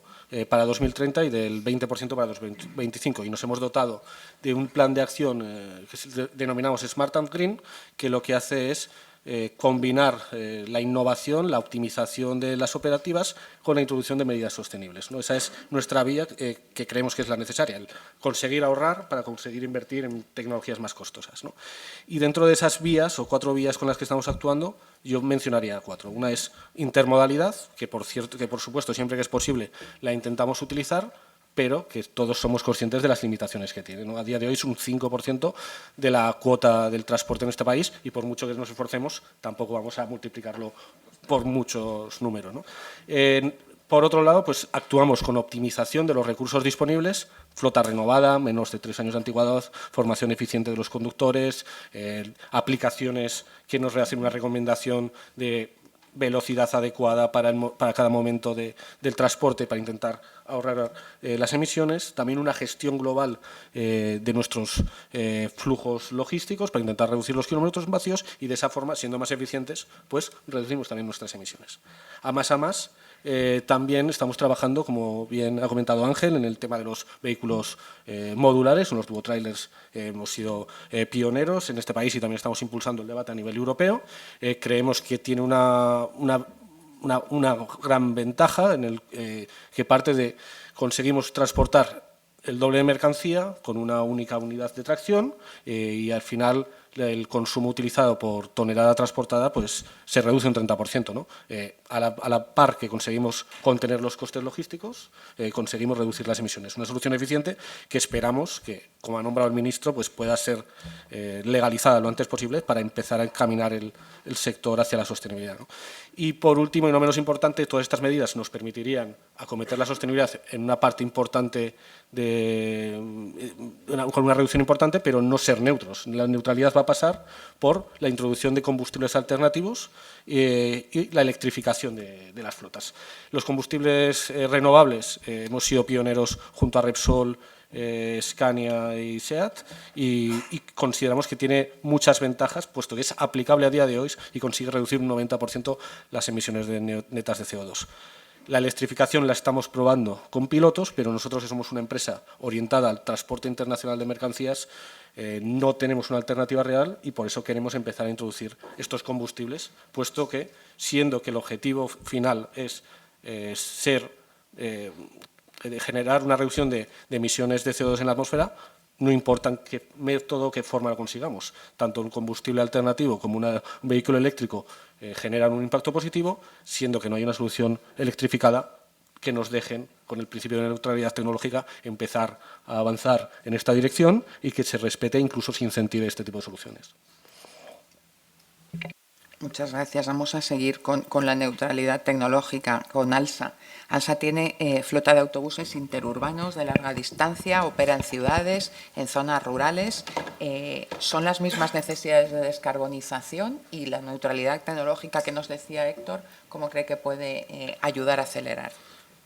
para 2030 y del 20% para 2025. Y nos hemos dotado de un plan de acción que denominamos Smart and Green, que lo que hace es combinar la innovación, la optimización de las operativas con la introducción de medidas sostenibles, ¿no? Esa es nuestra vía que creemos que es la necesaria, el conseguir ahorrar para conseguir invertir en tecnologías más costosas, ¿no? Y dentro de esas vías, o 4 vías con las que estamos actuando, yo mencionaría 4. Una es intermodalidad, que por supuesto, siempre que es posible, la intentamos utilizar, pero que todos somos conscientes de las limitaciones que tiene, ¿no? A día de hoy es un 5% de la cuota del transporte en este país y por mucho que nos esforcemos, tampoco vamos a multiplicarlo por muchos números, ¿no? Por otro lado, pues actuamos con optimización de los recursos disponibles, flota renovada, menos de 3 años de antigüedad, formación eficiente de los conductores, aplicaciones que nos hacen una recomendación de velocidad adecuada para cada momento del transporte para intentar ahorrar las emisiones, también una gestión global de nuestros flujos logísticos para intentar reducir los kilómetros vacíos y de esa forma, siendo más eficientes, pues reducimos también nuestras emisiones. A más, también estamos trabajando, como bien ha comentado Ángel, en el tema de los vehículos modulares, en los duotrailers hemos sido pioneros en este país y también estamos impulsando el debate a nivel europeo. Creemos que tiene una gran ventaja en el que parte de conseguimos transportar el doble de mercancía con una única unidad de tracción y al final el consumo utilizado por tonelada transportada pues se reduce un 30%, ¿no? A la par que conseguimos contener los costes logísticos, conseguimos reducir las emisiones. Una solución eficiente que esperamos que, como ha nombrado el ministro, pues pueda ser legalizada lo antes posible para empezar a encaminar el sector hacia la sostenibilidad, ¿no? Y por último, y no menos importante, todas estas medidas nos permitirían acometer la sostenibilidad en una parte importante con una reducción importante, pero no ser neutros. La neutralidad va a pasar por la introducción de combustibles alternativos y la electrificación de las flotas. Los combustibles renovables, hemos sido pioneros junto a Repsol, Scania y SEAT y consideramos que tiene muchas ventajas, puesto que es aplicable a día de hoy y consigue reducir un 90% las emisiones netas de CO2. La electrificación la estamos probando con pilotos, pero nosotros que somos una empresa orientada al transporte internacional de mercancías, no tenemos una alternativa real y por eso queremos empezar a introducir estos combustibles, puesto que, siendo que el objetivo final es generar una reducción de emisiones de CO2 en la atmósfera, no importa en qué método o qué forma lo consigamos. Tanto un combustible alternativo como un vehículo eléctrico generan un impacto positivo, siendo que no hay una solución electrificada que nos dejen, con el principio de neutralidad tecnológica, empezar a avanzar en esta dirección y que se respete e incluso se incentive este tipo de soluciones. Muchas gracias. Vamos a seguir con la neutralidad tecnológica, con ALSA. ALSA tiene flota de autobuses interurbanos de larga distancia, opera en ciudades, en zonas rurales. ¿Son las mismas necesidades de descarbonización? Y la neutralidad tecnológica que nos decía Héctor, ¿cómo cree que puede ayudar a acelerar?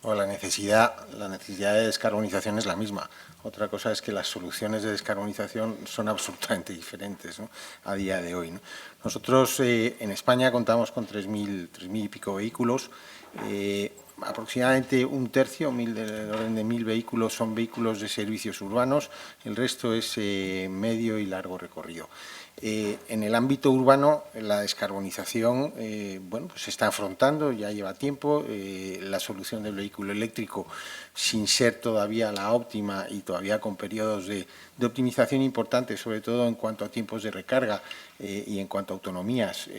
Bueno, la necesidad de descarbonización es la misma. Otra cosa es que las soluciones de descarbonización son absolutamente diferentes, ¿no?, a día de hoy, ¿no? Nosotros en España contamos con 3.000 y pico vehículos. Aproximadamente un tercio, del orden de 1.000 vehículos, son vehículos de servicios urbanos. El resto es medio y largo recorrido. En el ámbito urbano, la descarbonización bueno, pues se está afrontando, ya lleva tiempo. La solución del vehículo eléctrico, sin ser todavía la óptima y todavía con periodos de optimización importantes, sobre todo en cuanto a tiempos de recarga y en cuanto a autonomías,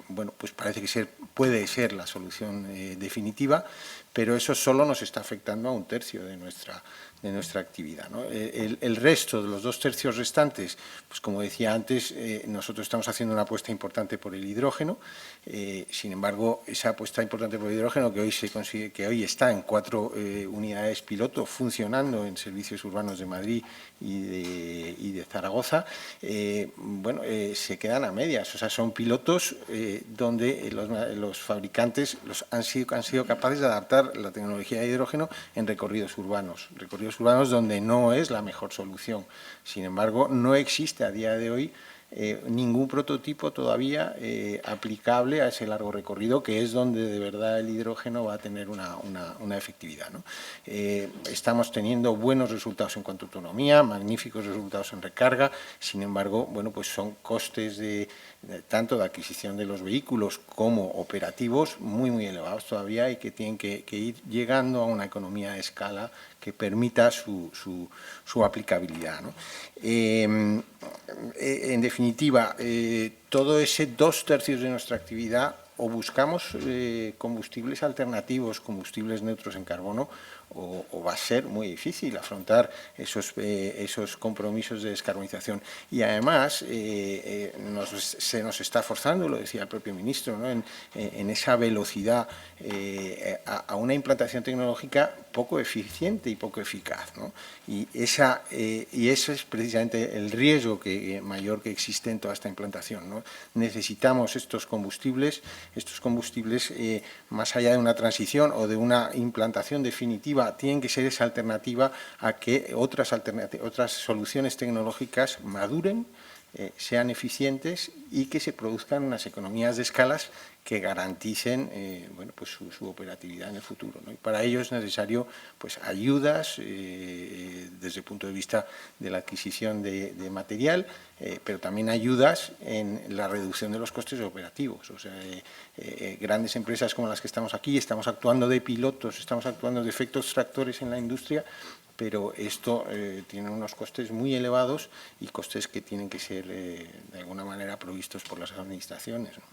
bueno, pues parece que puede ser la solución definitiva, pero eso solo nos está afectando a un tercio de nuestra actividad, ¿no? El resto de los 2 tercios restantes, pues como decía antes, nosotros estamos haciendo una apuesta importante por el hidrógeno. Sin embargo, esa apuesta importante por el hidrógeno, que hoy está en 4 unidades piloto funcionando en servicios urbanos de Madrid y de Zaragoza, bueno, se quedan a medias. O sea, son pilotos donde los fabricantes han sido capaces de adaptar la tecnología de hidrógeno en recorridos urbanos donde no es la mejor solución. Sin embargo, no existe a día de hoy ningún prototipo todavía aplicable a ese largo recorrido, que es donde de verdad el hidrógeno va a tener una efectividad, ¿no? Estamos teniendo buenos resultados en cuanto a autonomía, magníficos resultados en recarga, sin embargo, bueno, pues son costes tanto de adquisición de los vehículos como operativos muy elevados todavía y que tienen que ir llegando a una economía de escala que permita su aplicabilidad, ¿no? En definitiva, todo ese 2/3 de nuestra actividad o buscamos combustibles alternativos, combustibles neutros en carbono, o va a ser muy difícil afrontar esos compromisos de descarbonización. Y además se nos está forzando, lo decía el propio ministro, ¿no?, en esa velocidad a una implantación tecnológica poco eficiente y poco eficaz, ¿no? Y eso es precisamente el riesgo mayor que existe en toda esta implantación, ¿no? Necesitamos estos combustibles más allá de una transición o de una implantación definitiva, tienen que ser esa alternativa a que otras soluciones tecnológicas maduren, sean eficientes y que se produzcan unas economías de escalas que garanticen bueno, pues su operatividad en el futuro, ¿no? Y para ello es necesario pues, ayudas desde el punto de vista de la adquisición de material, pero también ayudas en la reducción de los costes operativos. O sea, grandes empresas como las que estamos aquí, estamos actuando de pilotos, estamos actuando de efectos tractores en la industria, pero esto tiene unos costes muy elevados y costes que tienen que ser de alguna manera provistos por las administraciones, ¿no?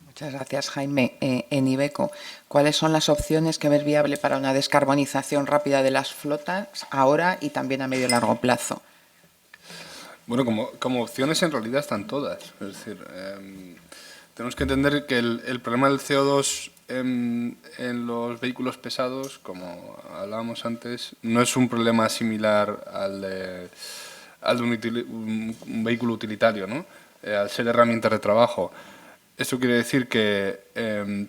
Muchas gracias, Jaime. En Iveco, ¿cuáles son las opciones que ves viable para una descarbonización rápida de las flotas ahora y también a medio y largo plazo? Bueno, como opciones en realidad están todas. Es decir, tenemos que entender que el problema del CO2 en los vehículos pesados, como hablábamos antes, no es un problema similar al de un vehículo utilitario, ¿no? Al ser herramientas de trabajo. Esto quiere decir que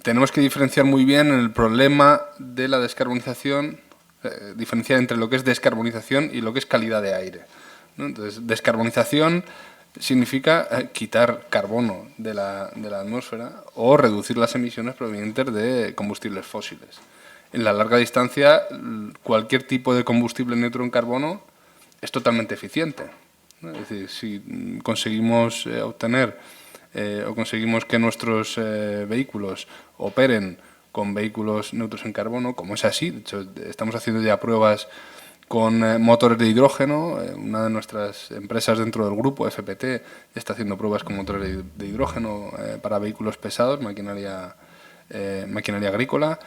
tenemos que diferenciar muy bien el problema de la descarbonización, diferenciar entre lo que es descarbonización y lo que es calidad de aire, ¿no? Entonces, descarbonización significa quitar carbono de la atmósfera o reducir las emisiones provenientes de combustibles fósiles. En la larga distancia, cualquier tipo de combustible neutro en carbono es totalmente eficiente, ¿no? Es decir, si conseguimos obtener o conseguimos que nuestros vehículos operen con vehículos neutros en carbono, como es así, de hecho estamos haciendo ya pruebas con motores de hidrógeno. Una de nuestras empresas dentro del grupo, FPT, está haciendo pruebas con motores de hidrógeno para vehículos pesados, maquinaria agrícola.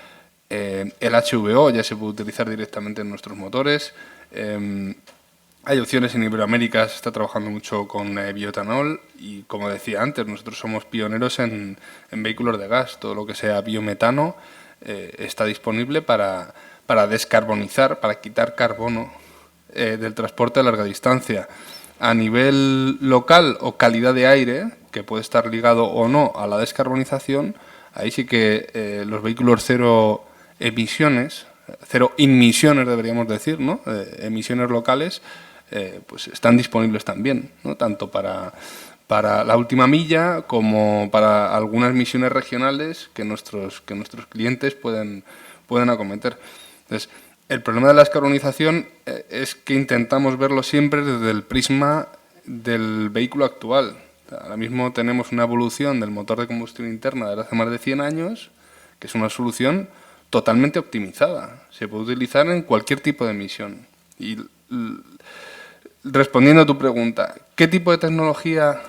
El HVO ya se puede utilizar directamente en nuestros motores. Hay opciones en Iberoamérica, se está trabajando mucho con bioetanol y, como decía antes, nosotros somos pioneros en vehículos de gas. Todo lo que sea biometano está disponible para descarbonizar, para quitar carbono del transporte a larga distancia. A nivel local o calidad de aire, que puede estar ligado o no a la descarbonización, ahí sí que los vehículos cero emisiones deberíamos decir, ¿no? Emisiones locales, pues están disponibles también, ¿no? Tanto para la última milla como para algunas misiones regionales que nuestros clientes pueden acometer. Entonces, el problema de la descarbonización es que intentamos verlo siempre desde el prisma del vehículo actual. Ahora mismo tenemos una evolución del motor de combustión interna desde hace más de 100 años, que es una solución totalmente optimizada. Se puede utilizar en cualquier tipo de emisión. Y respondiendo a tu pregunta, ¿qué tipo de tecnología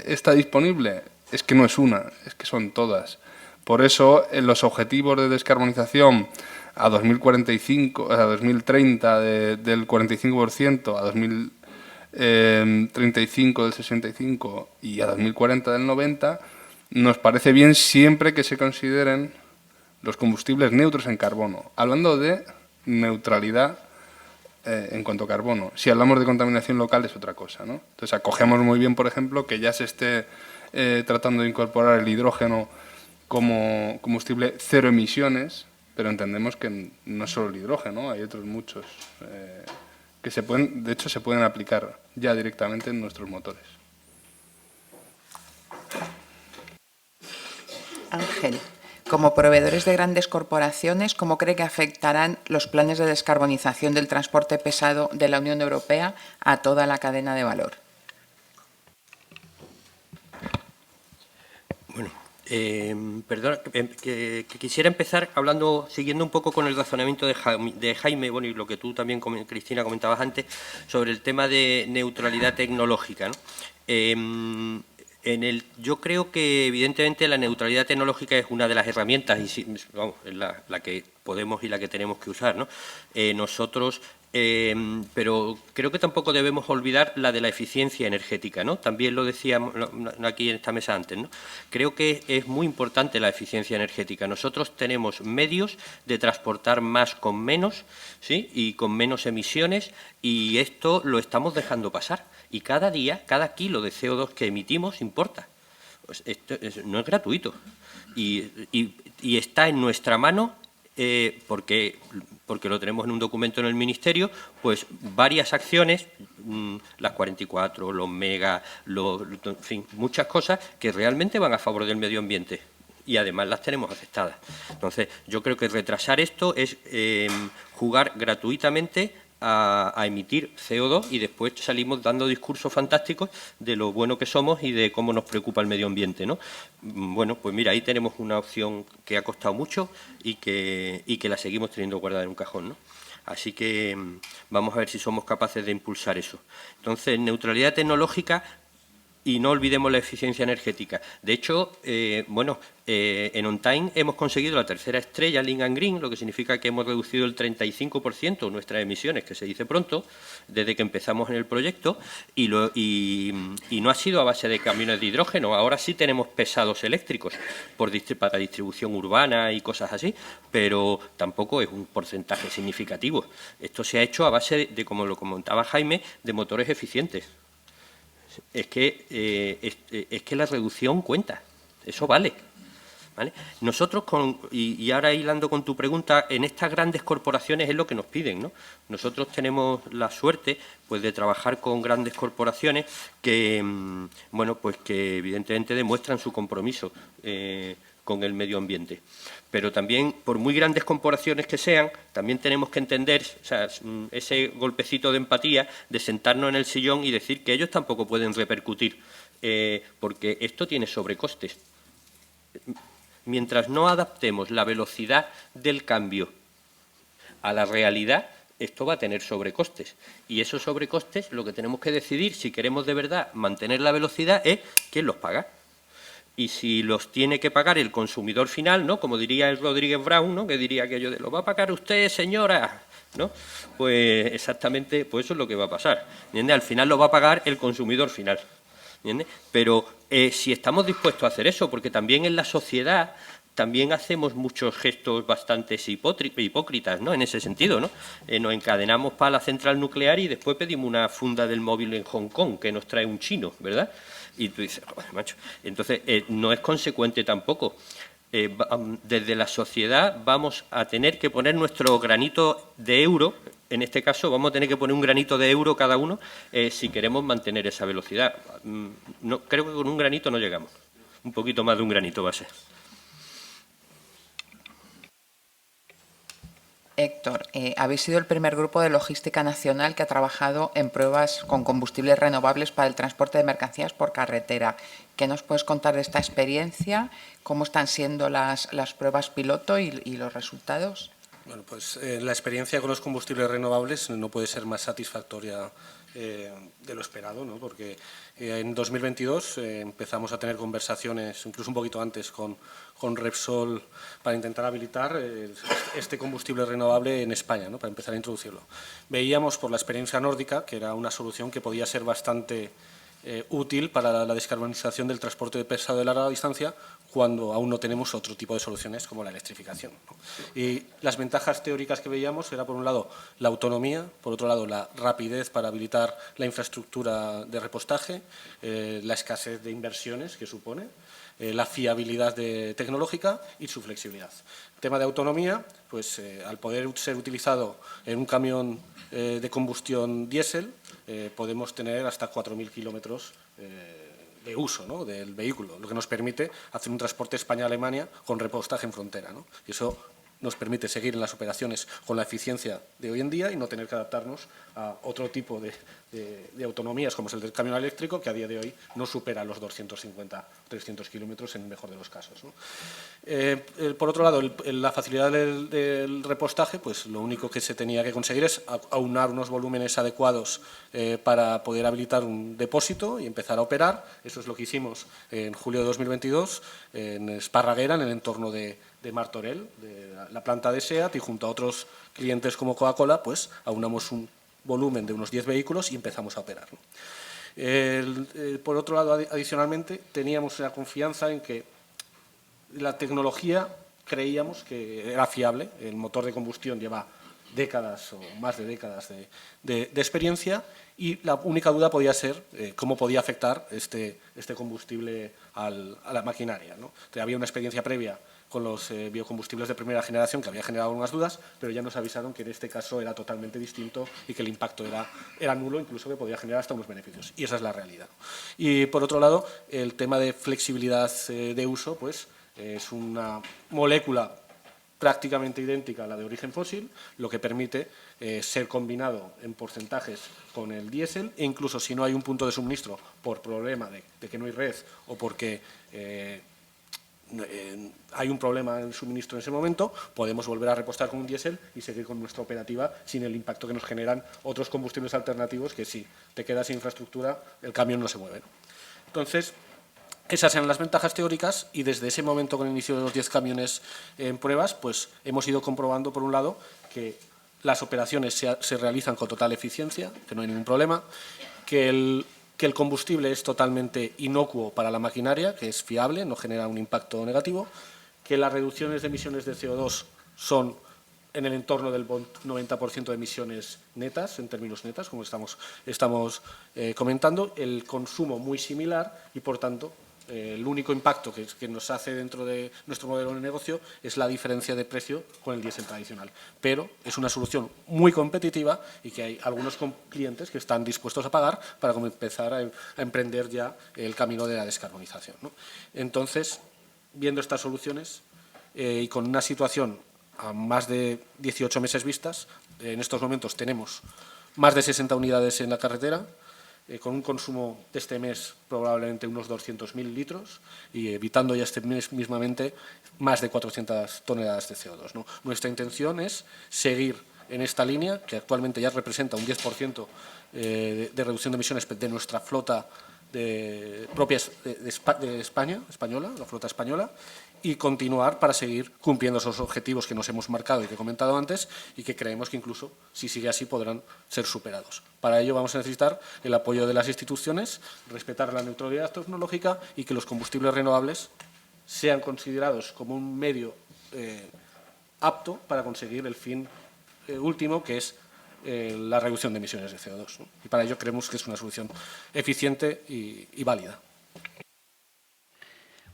está disponible? Es que no es una, es que son todas. Por eso, en los objetivos de descarbonización a 2045, a 2030 del 45%, a 2035 del 65% y a 2040 del 90%, nos parece bien siempre que se consideren los combustibles neutros en carbono, hablando de neutralidad en cuanto a carbono. Si hablamos de contaminación local es otra cosa, ¿no? Entonces acogemos muy bien, por ejemplo, que ya se esté tratando de incorporar el hidrógeno como combustible cero emisiones, pero entendemos que no es solo el hidrógeno, hay otros muchos que de hecho se pueden aplicar ya directamente en nuestros motores. Ángel, como proveedores de grandes corporaciones, ¿cómo cree que afectarán los planes de descarbonización del transporte pesado de la Unión Europea a toda la cadena de valor? Bueno, perdona, que quisiera empezar siguiendo un poco con el razonamiento de Jaime, bueno, y lo que tú también, Cristina, comentabas antes, sobre el tema de neutralidad tecnológica, ¿no? Yo creo que, evidentemente, la neutralidad tecnológica es una de las herramientas, y vamos, es la que podemos y la que tenemos que usar, ¿no? Pero creo que tampoco debemos olvidar la de la eficiencia energética, ¿no? También lo decíamos aquí en esta mesa antes, ¿no? Creo que es muy importante la eficiencia energética. Nosotros tenemos medios de transportar más con menos, ¿sí? Y con menos emisiones, y esto lo estamos dejando pasar. Y cada día, cada kilo de CO2 que emitimos importa. Pues esto no es gratuito. Y está en nuestra mano, porque lo tenemos en un documento en el Ministerio, pues varias acciones, las 44, los mega, en fin, muchas cosas que realmente van a favor del medio ambiente. Y además las tenemos aceptadas. Entonces, yo creo que retrasar esto es jugar gratuitamente a emitir CO2 y después salimos dando discursos fantásticos de lo bueno que somos y de cómo nos preocupa el medio ambiente, ¿no? Bueno, pues mira, ahí tenemos una opción que ha costado mucho y que la seguimos teniendo guardada en un cajón, ¿no? Así que vamos a ver si somos capaces de impulsar eso. Entonces, neutralidad tecnológica. Y no olvidemos la eficiencia energética. De hecho, en On Time hemos conseguido la tercera estrella Lean and Green, lo que significa que hemos reducido el 35% nuestras emisiones, que se dice pronto, desde que empezamos en el proyecto, y no ha sido a base de camiones de hidrógeno. Ahora sí tenemos pesados eléctricos para distribución urbana y cosas así, pero tampoco es un porcentaje significativo. Esto se ha hecho a base de, como lo comentaba Jaime, de motores eficientes. Es que la reducción cuenta, eso vale. ¿Vale? Nosotros, y ahora hilando con tu pregunta, en estas grandes corporaciones es lo que nos piden, ¿no? Nosotros tenemos la suerte, pues, de trabajar con grandes corporaciones que, pues que evidentemente demuestran su compromiso con el medio ambiente. Pero también, por muy grandes corporaciones que sean, también tenemos que entender, o sea, ese golpecito de empatía, de sentarnos en el sillón y decir que ellos tampoco pueden repercutir, porque esto tiene sobrecostes. Mientras no adaptemos la velocidad del cambio a la realidad, esto va a tener sobrecostes. Y esos sobrecostes, lo que tenemos que decidir, si queremos de verdad mantener la velocidad, es quién los paga. Y si los tiene que pagar el consumidor final, ¿no? Como diría el Rodríguez Brown, ¿no? Que diría aquello de, ¿lo va a pagar usted, señora? ¿No? Pues exactamente, pues eso es lo que va a pasar. ¿Entiende? Al final lo va a pagar el consumidor final. ¿Entiende? Pero si estamos dispuestos a hacer eso, porque también en la sociedad también hacemos muchos gestos bastante hipócritas, ¿no? En ese sentido, ¿no? Nos encadenamos para la central nuclear y después pedimos una funda del móvil en Hong Kong que nos trae un chino, ¿verdad? Y tú dices, joder, macho. Entonces, no es consecuente tampoco. Desde la sociedad vamos a tener que poner nuestro granito de euro, en este caso vamos a tener que poner un granito de euro cada uno si queremos mantener esa velocidad. No, creo que con un granito no llegamos. Un poquito más de un granito va a ser. Héctor, habéis sido el primer grupo de logística nacional que ha trabajado en pruebas con combustibles renovables para el transporte de mercancías por carretera. ¿Qué nos puedes contar de esta experiencia? ¿Cómo están siendo las pruebas piloto y los resultados? Bueno, pues la experiencia con los combustibles renovables no puede ser más satisfactoria de lo esperado, ¿no? Porque en 2022 empezamos a tener conversaciones, incluso un poquito antes, con Repsol para intentar habilitar este combustible renovable en España, ¿no? Para empezar a introducirlo. Veíamos por la experiencia nórdica que era una solución que podía ser bastante útil para la descarbonización del transporte de pesado de larga distancia cuando aún no tenemos otro tipo de soluciones como la electrificación, ¿no? Y las ventajas teóricas que veíamos era, por un lado, la autonomía, por otro lado, la rapidez para habilitar la infraestructura de repostaje, la escasez de inversiones que supone, la fiabilidad tecnológica y su flexibilidad. El tema de autonomía, pues al poder ser utilizado en un camión de combustión diésel, podemos tener hasta 4.000 kilómetros de uso, ¿no?, del vehículo, lo que nos permite hacer un transporte España-Alemania con repostaje en frontera, ¿no? Y eso nos permite seguir en las operaciones con la eficiencia de hoy en día y no tener que adaptarnos a otro tipo de autonomías, como es el del camión eléctrico, que a día de hoy no supera los 250 300 kilómetros en el mejor de los casos, ¿no? Por otro lado, la facilidad del repostaje, pues lo único que se tenía que conseguir es aunar unos volúmenes adecuados para poder habilitar un depósito y empezar a operar. Eso es lo que hicimos en julio de 2022 en Esparraguera, en el entorno de Martorell, de la planta de SEAT, y junto a otros clientes como Coca-Cola, pues aunamos un volumen de unos 10 vehículos y empezamos a operar, ¿no? Por otro lado, adicionalmente, teníamos la confianza en que la tecnología creíamos que era fiable. El motor de combustión lleva décadas o más de décadas de experiencia, y la única duda podía ser cómo podía afectar este combustible a la maquinaria, ¿no? Entonces, había una experiencia previa con los biocombustibles de primera generación que había generado algunas dudas, pero ya nos avisaron que en este caso era totalmente distinto y que el impacto era nulo, incluso que podía generar hasta unos beneficios. Y esa es la realidad. Y por otro lado, el tema de flexibilidad de uso, pues es una molécula prácticamente idéntica a la de origen fósil, lo que permite ser combinado en porcentajes con el diésel, e incluso si no hay un punto de suministro por problema de que no hay red o porque hay un problema en el suministro en ese momento, podemos volver a repostar con un diésel y seguir con nuestra operativa sin el impacto que nos generan otros combustibles alternativos, que si te quedas sin infraestructura, el camión no se mueve, ¿no? Entonces, esas eran las ventajas teóricas, y desde ese momento, con el inicio de los 10 camiones en pruebas, pues hemos ido comprobando, por un lado, que las operaciones se realizan con total eficiencia, que no hay ningún problema, que el combustible es totalmente inocuo para la maquinaria, que es fiable, no genera un impacto negativo, que las reducciones de emisiones de CO2 son en el entorno del 90% de emisiones netas, en términos netas, como estamos comentando, el consumo muy similar, y por tanto el único impacto que nos hace dentro de nuestro modelo de negocio es la diferencia de precio con el diésel tradicional. Pero es una solución muy competitiva y que hay algunos clientes que están dispuestos a pagar para empezar a emprender ya el camino de la descarbonización, ¿no? Entonces, viendo estas soluciones y con una situación a más de 18 meses vistas, en estos momentos tenemos más de 60 unidades en la carretera, con un consumo de este mes probablemente unos 200.000 litros, y evitando ya este mes mismamente más de 400 toneladas de CO2, ¿no? Nuestra intención es seguir en esta línea, que actualmente ya representa un 10% de reducción de emisiones de nuestra flota propia de española, la flota española, y continuar para seguir cumpliendo esos objetivos que nos hemos marcado y que he comentado antes, y que creemos que incluso, si sigue así, podrán ser superados. Para ello vamos a necesitar el apoyo de las instituciones, respetar la neutralidad tecnológica y que los combustibles renovables sean considerados como un medio apto para conseguir el fin último, que es la reducción de emisiones de CO2, ¿no? Y para ello creemos que es una solución eficiente y válida.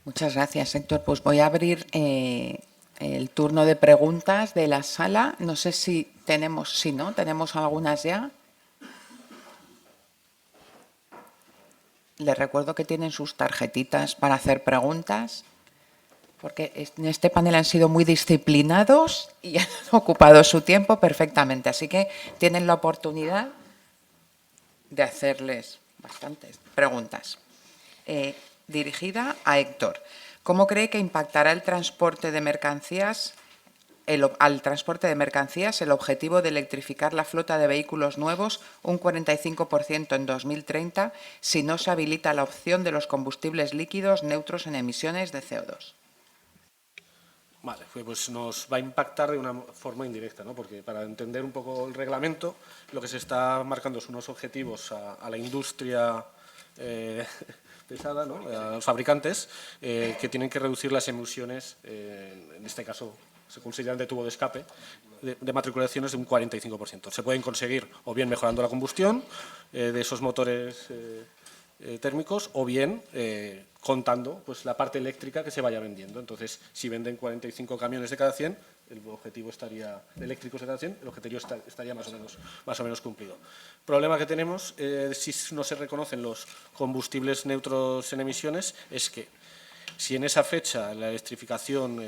Muchas gracias, Héctor. Pues voy a abrir el turno de preguntas de la sala. No sé si tenemos algunas ya. Les recuerdo que tienen sus tarjetitas para hacer preguntas, porque en este panel han sido muy disciplinados y han ocupado su tiempo perfectamente. Así que tienen la oportunidad de hacerles bastantes preguntas. Dirigida a Héctor. ¿Cómo cree que impactará el transporte de mercancías, al transporte de mercancías el objetivo de electrificar la flota de vehículos nuevos un 45% en 2030 si no se habilita la opción de los combustibles líquidos neutros en emisiones de CO2? Vale, pues nos va a impactar de una forma indirecta, ¿no? Porque para entender un poco el reglamento, lo que se está marcando son unos objetivos a la industria pesada, ¿no?, a los fabricantes, que tienen que reducir las emisiones, en este caso se consideran de tubo de escape, de matriculaciones de un 45%. Se pueden conseguir o bien mejorando la combustión de esos motores térmicos, o bien contando pues, la parte eléctrica que se vaya vendiendo. Entonces, si venden 45 camiones de cada 100, el objetivo estaría, eléctricos de cada 100, el objetivo estaría más o menos cumplido. El problema que tenemos, si no se reconocen los combustibles neutros en emisiones, es que si en esa fecha la electrificación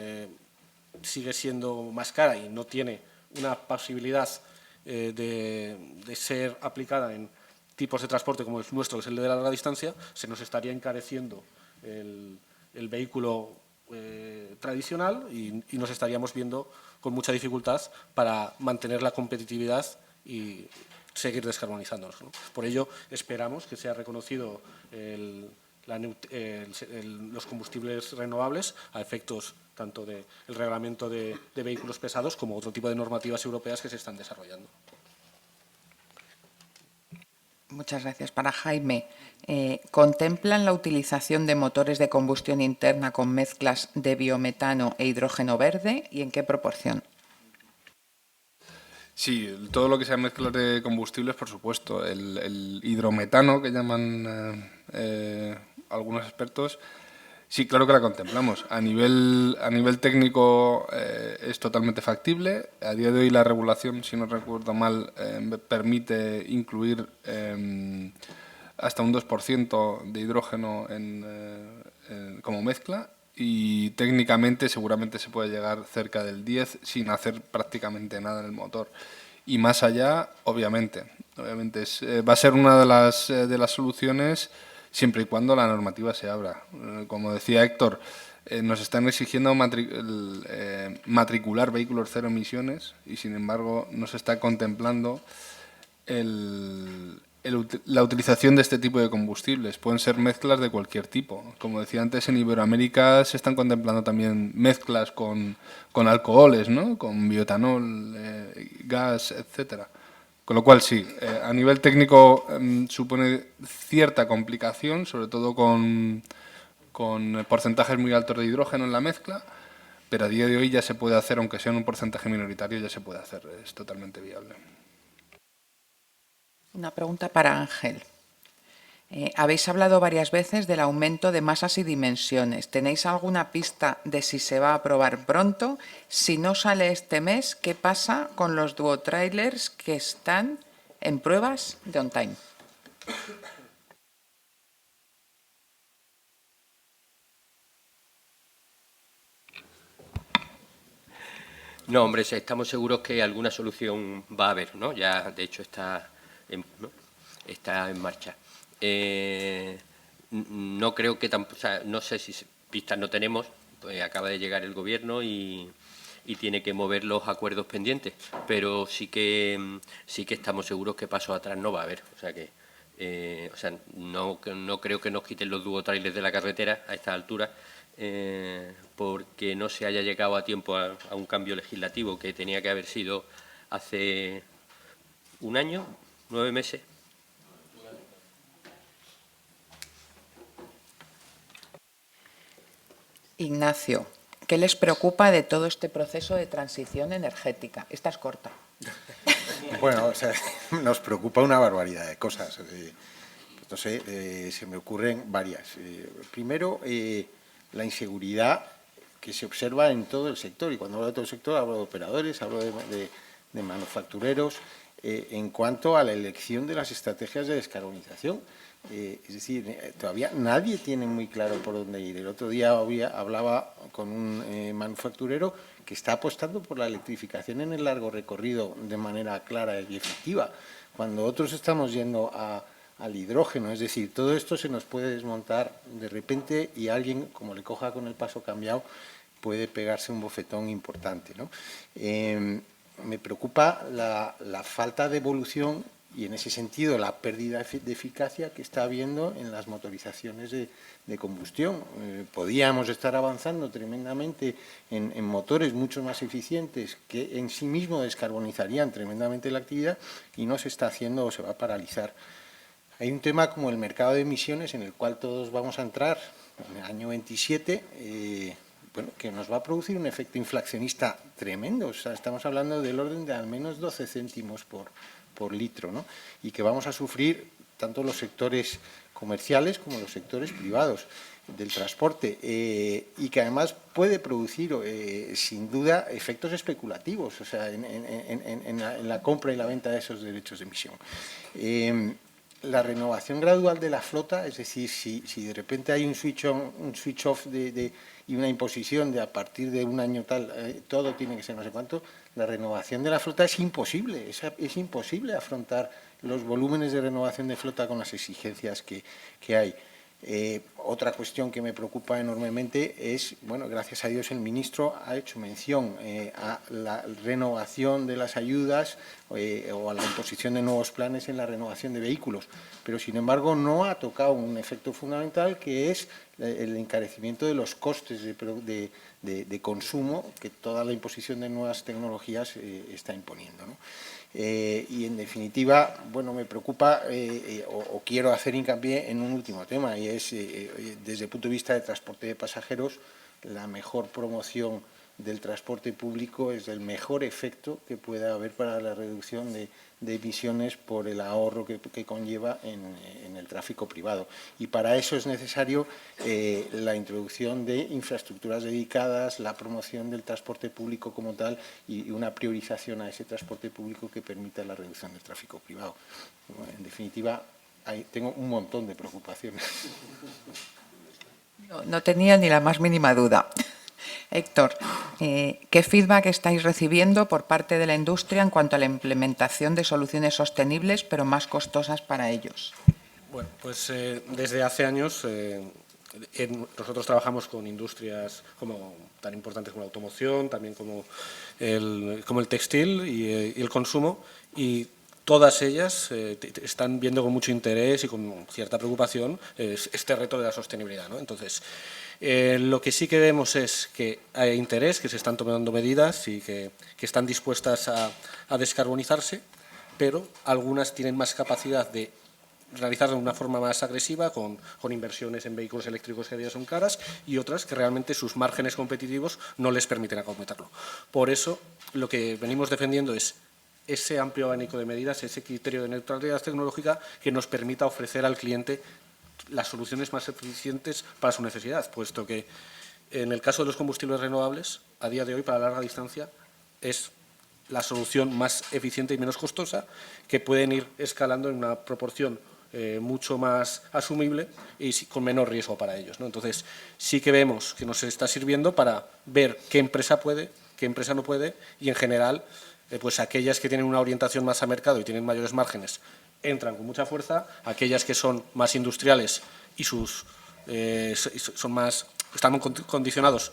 sigue siendo más cara y no tiene una posibilidad de ser aplicada en tipos de transporte como el nuestro, que es el de la larga distancia, se nos estaría encareciendo el vehículo tradicional y nos estaríamos viendo con mucha dificultad para mantener la competitividad y seguir descarbonizándonos, ¿no? Por ello, esperamos que sea reconocido los combustibles renovables a efectos tanto del reglamento de vehículos pesados como otro tipo de normativas europeas que se están desarrollando. Muchas gracias. Para Jaime, ¿contemplan la utilización de motores de combustión interna con mezclas de biometano e hidrógeno verde y en qué proporción? Sí, todo lo que sea mezclas de combustibles, por supuesto. El hidrometano, que llaman algunos expertos, sí, claro que la contemplamos. A nivel técnico es totalmente factible. A día de hoy la regulación, si no recuerdo mal, permite incluir hasta un 2% de hidrógeno como mezcla, y técnicamente seguramente se puede llegar cerca del 10% sin hacer prácticamente nada en el motor. Y más allá, obviamente va a ser una de las soluciones siempre y cuando la normativa se abra. Como decía Héctor, nos están exigiendo matricular vehículos cero emisiones y, sin embargo, no se está contemplando la utilización de este tipo de combustibles. Pueden ser mezclas de cualquier tipo. Como decía antes, en Iberoamérica se están contemplando también mezclas con alcoholes, ¿no? Con bioetanol, gas, etcétera. Con lo cual, sí, a nivel técnico supone cierta complicación, sobre todo con porcentajes muy altos de hidrógeno en la mezcla, pero a día de hoy ya se puede hacer, aunque sea en un porcentaje minoritario, ya se puede hacer, es totalmente viable. Una pregunta para Ángel. Habéis hablado varias veces del aumento de masas y dimensiones. ¿Tenéis alguna pista de si se va a aprobar pronto? Si no sale este mes, ¿qué pasa con los duotrailers que están en pruebas de on time? No, hombre, estamos seguros que alguna solución va a haber, ¿no? Ya, de hecho, está en marcha. No creo que tampoco, o sea, no sé si pistas no tenemos, pues acaba de llegar el Gobierno y tiene que mover los acuerdos pendientes, pero sí que estamos seguros que paso atrás no va a haber. O sea que no creo que nos quiten los duotrailers de la carretera a esta altura, porque no se haya llegado a tiempo a un cambio legislativo que tenía que haber sido hace un año, 9 meses. Ignacio, ¿qué les preocupa de todo este proceso de transición energética? Esta es corta. Bueno, o sea, nos preocupa una barbaridad de cosas. No sé, se me ocurren varias. Primero, la inseguridad que se observa en todo el sector. Y cuando hablo de todo el sector, hablo de operadores, hablo de manufactureros, en cuanto a la elección de las estrategias de descarbonización. Es decir, todavía nadie tiene muy claro por dónde ir. El otro día hablaba con un manufacturero que está apostando por la electrificación en el largo recorrido de manera clara y efectiva, cuando otros estamos yendo al hidrógeno. Es decir, todo esto se nos puede desmontar de repente y alguien, como le coja con el paso cambiado, puede pegarse un bofetón importante, ¿no? Me preocupa la falta de evolución y, en ese sentido, la pérdida de eficacia que está habiendo en las motorizaciones de combustión. Podíamos estar avanzando tremendamente en motores mucho más eficientes que en sí mismos descarbonizarían tremendamente la actividad, y no se está haciendo o se va a paralizar. Hay un tema como el mercado de emisiones, en el cual todos vamos a entrar en el año 27, bueno, que nos va a producir un efecto inflacionista tremendo. O sea, estamos hablando del orden de al menos 12 céntimos por litro, ¿no? Y que vamos a sufrir tanto los sectores comerciales como los sectores privados del transporte y que además puede producir sin duda efectos especulativos, o sea, en la compra y la venta de esos derechos de emisión. La renovación gradual de la flota, es decir, si de repente hay un switch on, un switch off y una imposición de a partir de un año tal, todo tiene que ser no sé cuánto, la renovación de la flota es imposible, es imposible afrontar los volúmenes de renovación de flota con las exigencias que hay. Otra cuestión que me preocupa enormemente es, bueno, gracias a Dios el ministro ha hecho mención a la renovación de las ayudas o a la imposición de nuevos planes en la renovación de vehículos, pero sin embargo no ha tocado un efecto fundamental que es el encarecimiento de los costes de consumo que toda la imposición de nuevas tecnologías está imponiendo, ¿no? Y en definitiva, bueno, me preocupa o quiero hacer hincapié en un último tema y es, desde el punto de vista de transporte de pasajeros, la mejor promoción del transporte público es el mejor efecto que pueda haber para la reducción de emisiones por el ahorro que conlleva en el tráfico privado. Y para eso es necesario la introducción de infraestructuras dedicadas, la promoción del transporte público como tal y una priorización a ese transporte público que permita la reducción del tráfico privado. Bueno, en definitiva, tengo un montón de preocupaciones. No tenía ni la más mínima duda. Héctor, ¿qué feedback estáis recibiendo por parte de la industria en cuanto a la implementación de soluciones sostenibles pero más costosas para ellos? Bueno, pues desde hace años nosotros trabajamos con industrias tan importantes como la automoción, también como el textil y el consumo, y todas ellas están viendo con mucho interés y con cierta preocupación este reto de la sostenibilidad, ¿no? Entonces, lo que sí que vemos es que hay interés, que se están tomando medidas y que están dispuestas a descarbonizarse, pero algunas tienen más capacidad de realizarlo de una forma más agresiva, con inversiones en vehículos eléctricos que a día son caras, y otras que realmente sus márgenes competitivos no les permiten acometerlo. Por eso, lo que venimos defendiendo es ese amplio abanico de medidas, ese criterio de neutralidad tecnológica que nos permita ofrecer al cliente las soluciones más eficientes para su necesidad, puesto que en el caso de los combustibles renovables, a día de hoy, para larga distancia, es la solución más eficiente y menos costosa, que pueden ir escalando en una proporción mucho más asumible y con menor riesgo para ellos, ¿no? Entonces, sí que vemos que nos está sirviendo para ver qué empresa puede, qué empresa no puede, y en general, pues aquellas que tienen una orientación más a mercado y tienen mayores márgenes entran con mucha fuerza, aquellas que son más industriales y están condicionados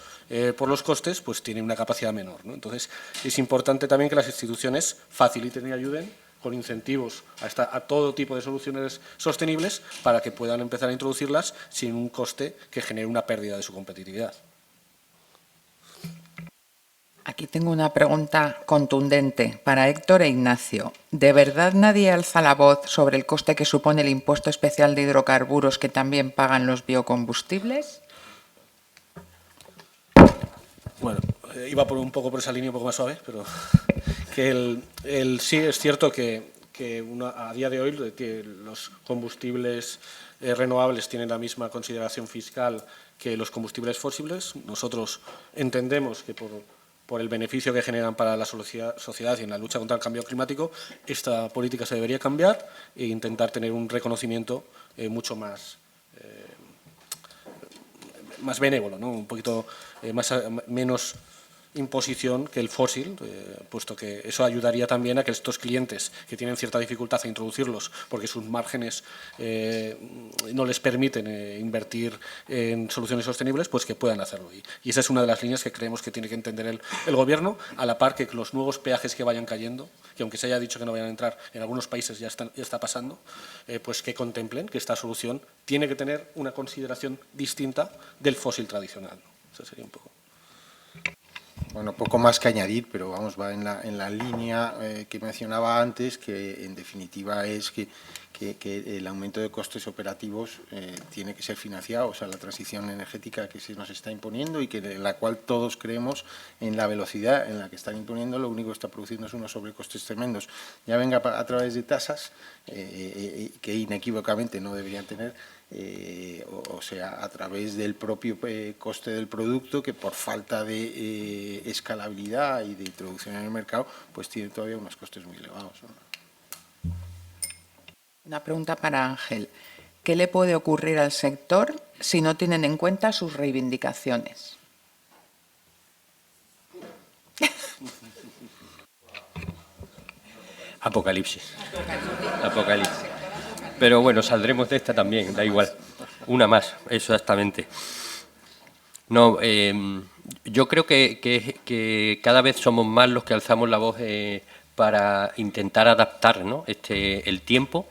por los costes, pues tienen una capacidad menor, ¿no? Entonces, es importante también que las instituciones faciliten y ayuden con incentivos a todo tipo de soluciones sostenibles para que puedan empezar a introducirlas sin un coste que genere una pérdida de su competitividad. Aquí tengo una pregunta contundente para Héctor e Ignacio. ¿De verdad nadie alza la voz sobre el coste que supone el impuesto especial de hidrocarburos que también pagan los biocombustibles? Bueno, iba un poco por esa línea un poco más suave, pero que sí es cierto que a día de hoy los combustibles renovables tienen la misma consideración fiscal que los combustibles fósiles. Nosotros entendemos que por el beneficio que generan para la sociedad y en la lucha contra el cambio climático, esta política se debería cambiar e intentar tener un reconocimiento mucho más benévolo, ¿no? Un poquito menos imposición que el fósil, puesto que eso ayudaría también a que estos clientes que tienen cierta dificultad a introducirlos porque sus márgenes no les permiten invertir en soluciones sostenibles, pues que puedan hacerlo. Y esa es una de las líneas que creemos que tiene que entender el Gobierno, a la par que los nuevos peajes que vayan cayendo, que aunque se haya dicho que no vayan a entrar, en algunos países ya está pasando, pues que contemplen que esta solución tiene que tener una consideración distinta del fósil tradicional. Eso sería un poco. Bueno, poco más que añadir, pero vamos, va en la línea que mencionaba antes, que en definitiva es que que el aumento de costes operativos tiene que ser financiado, o sea, la transición energética que se nos está imponiendo y que en la cual todos creemos en la velocidad en la que están imponiendo, lo único que está produciendo es unos sobrecostes tremendos. Ya venga a través de tasas que inequívocamente no deberían tener, o sea, a través del propio coste del producto, que por falta de escalabilidad y de introducción en el mercado, pues tiene todavía unos costes muy elevados, ¿no? Una pregunta para Ángel. ¿Qué le puede ocurrir al sector si no tienen en cuenta sus reivindicaciones? Apocalipsis. Apocalipsis. Pero bueno, saldremos de esta también, da igual. Una más, exactamente. No, yo creo que cada vez somos más los que alzamos la voz para intentar adaptar, ¿no?, el tiempo,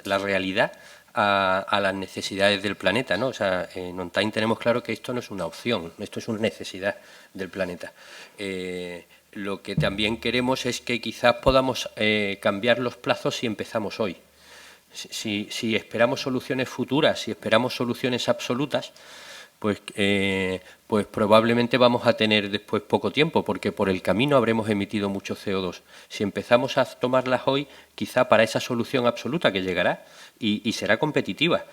la realidad, a las necesidades del planeta, ¿no? O sea, en On Time tenemos claro que esto no es una opción, esto es una necesidad del planeta. Lo que también queremos es que quizás podamos cambiar los plazos si empezamos hoy. Si esperamos soluciones futuras, si esperamos soluciones absolutas, pues probablemente vamos a tener después poco tiempo, porque por el camino habremos emitido mucho CO2. Si empezamos a tomarlas hoy, quizá para esa solución absoluta que llegará y será competitiva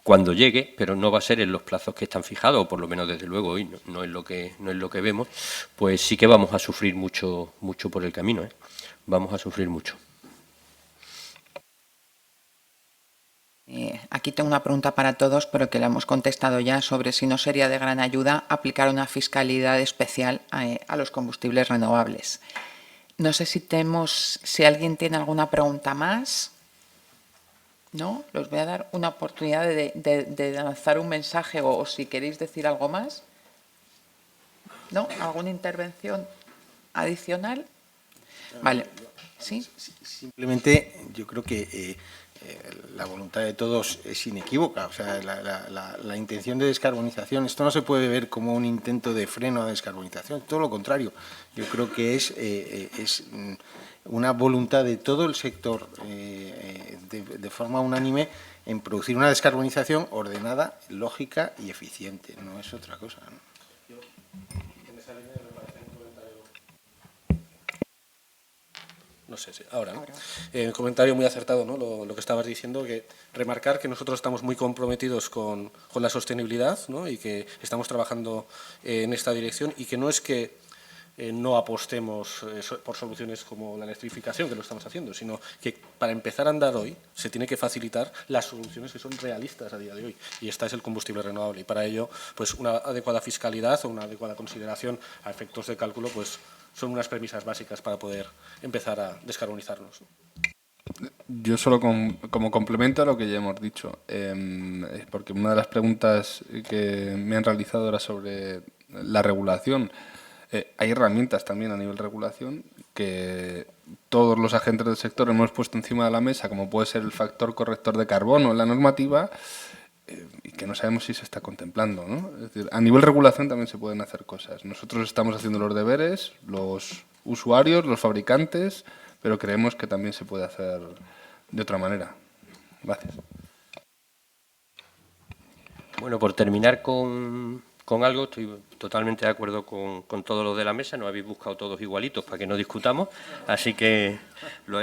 cuando llegue, pero no va a ser en los plazos que están fijados, o por lo menos desde luego hoy no es lo que vemos, pues sí que vamos a sufrir mucho por el camino, ¿eh? Vamos a sufrir mucho. Aquí tengo una pregunta para todos, pero que la hemos contestado ya, sobre si no sería de gran ayuda aplicar una fiscalidad especial a los combustibles renovables. No sé si alguien tiene alguna pregunta más. ¿No? Les voy a dar una oportunidad de lanzar un mensaje o si queréis decir algo más. ¿No? ¿Alguna intervención adicional? Vale. ¿Sí? Simplemente yo creo que la voluntad de todos es inequívoca, o sea, la intención de descarbonización, esto no se puede ver como un intento de freno a la descarbonización, todo lo contrario. Yo creo que es una voluntad de todo el sector de forma unánime en producir una descarbonización ordenada, lógica y eficiente, no es otra cosa, ¿no? No sé si ahora, ¿no? Un comentario muy acertado, ¿no? Lo que estabas diciendo, que remarcar que nosotros estamos muy comprometidos con la sostenibilidad, ¿no? Y que estamos trabajando en esta dirección, y que no es que no apostemos por soluciones como la electrificación, que lo estamos haciendo, sino que para empezar a andar hoy se tiene que facilitar las soluciones que son realistas a día de hoy, y esta es el combustible renovable, y para ello pues una adecuada fiscalidad o una adecuada consideración a efectos de cálculo pues son unas premisas básicas para poder empezar a descarbonizarnos. Yo solo como complemento a lo que ya hemos dicho, porque una de las preguntas que me han realizado era sobre la regulación. Hay herramientas también a nivel de regulación que todos los agentes del sector hemos puesto encima de la mesa, como puede ser el factor corrector de carbono en la normativa, y que no sabemos si se está contemplando, ¿no? Es decir, a nivel de regulación también se pueden hacer cosas. Nosotros estamos haciendo los deberes, los usuarios, los fabricantes, pero creemos que también se puede hacer de otra manera. Gracias. Bueno, por terminar con algo, estoy totalmente de acuerdo con todo lo de la mesa, nos habéis buscado todos igualitos para que no discutamos, así que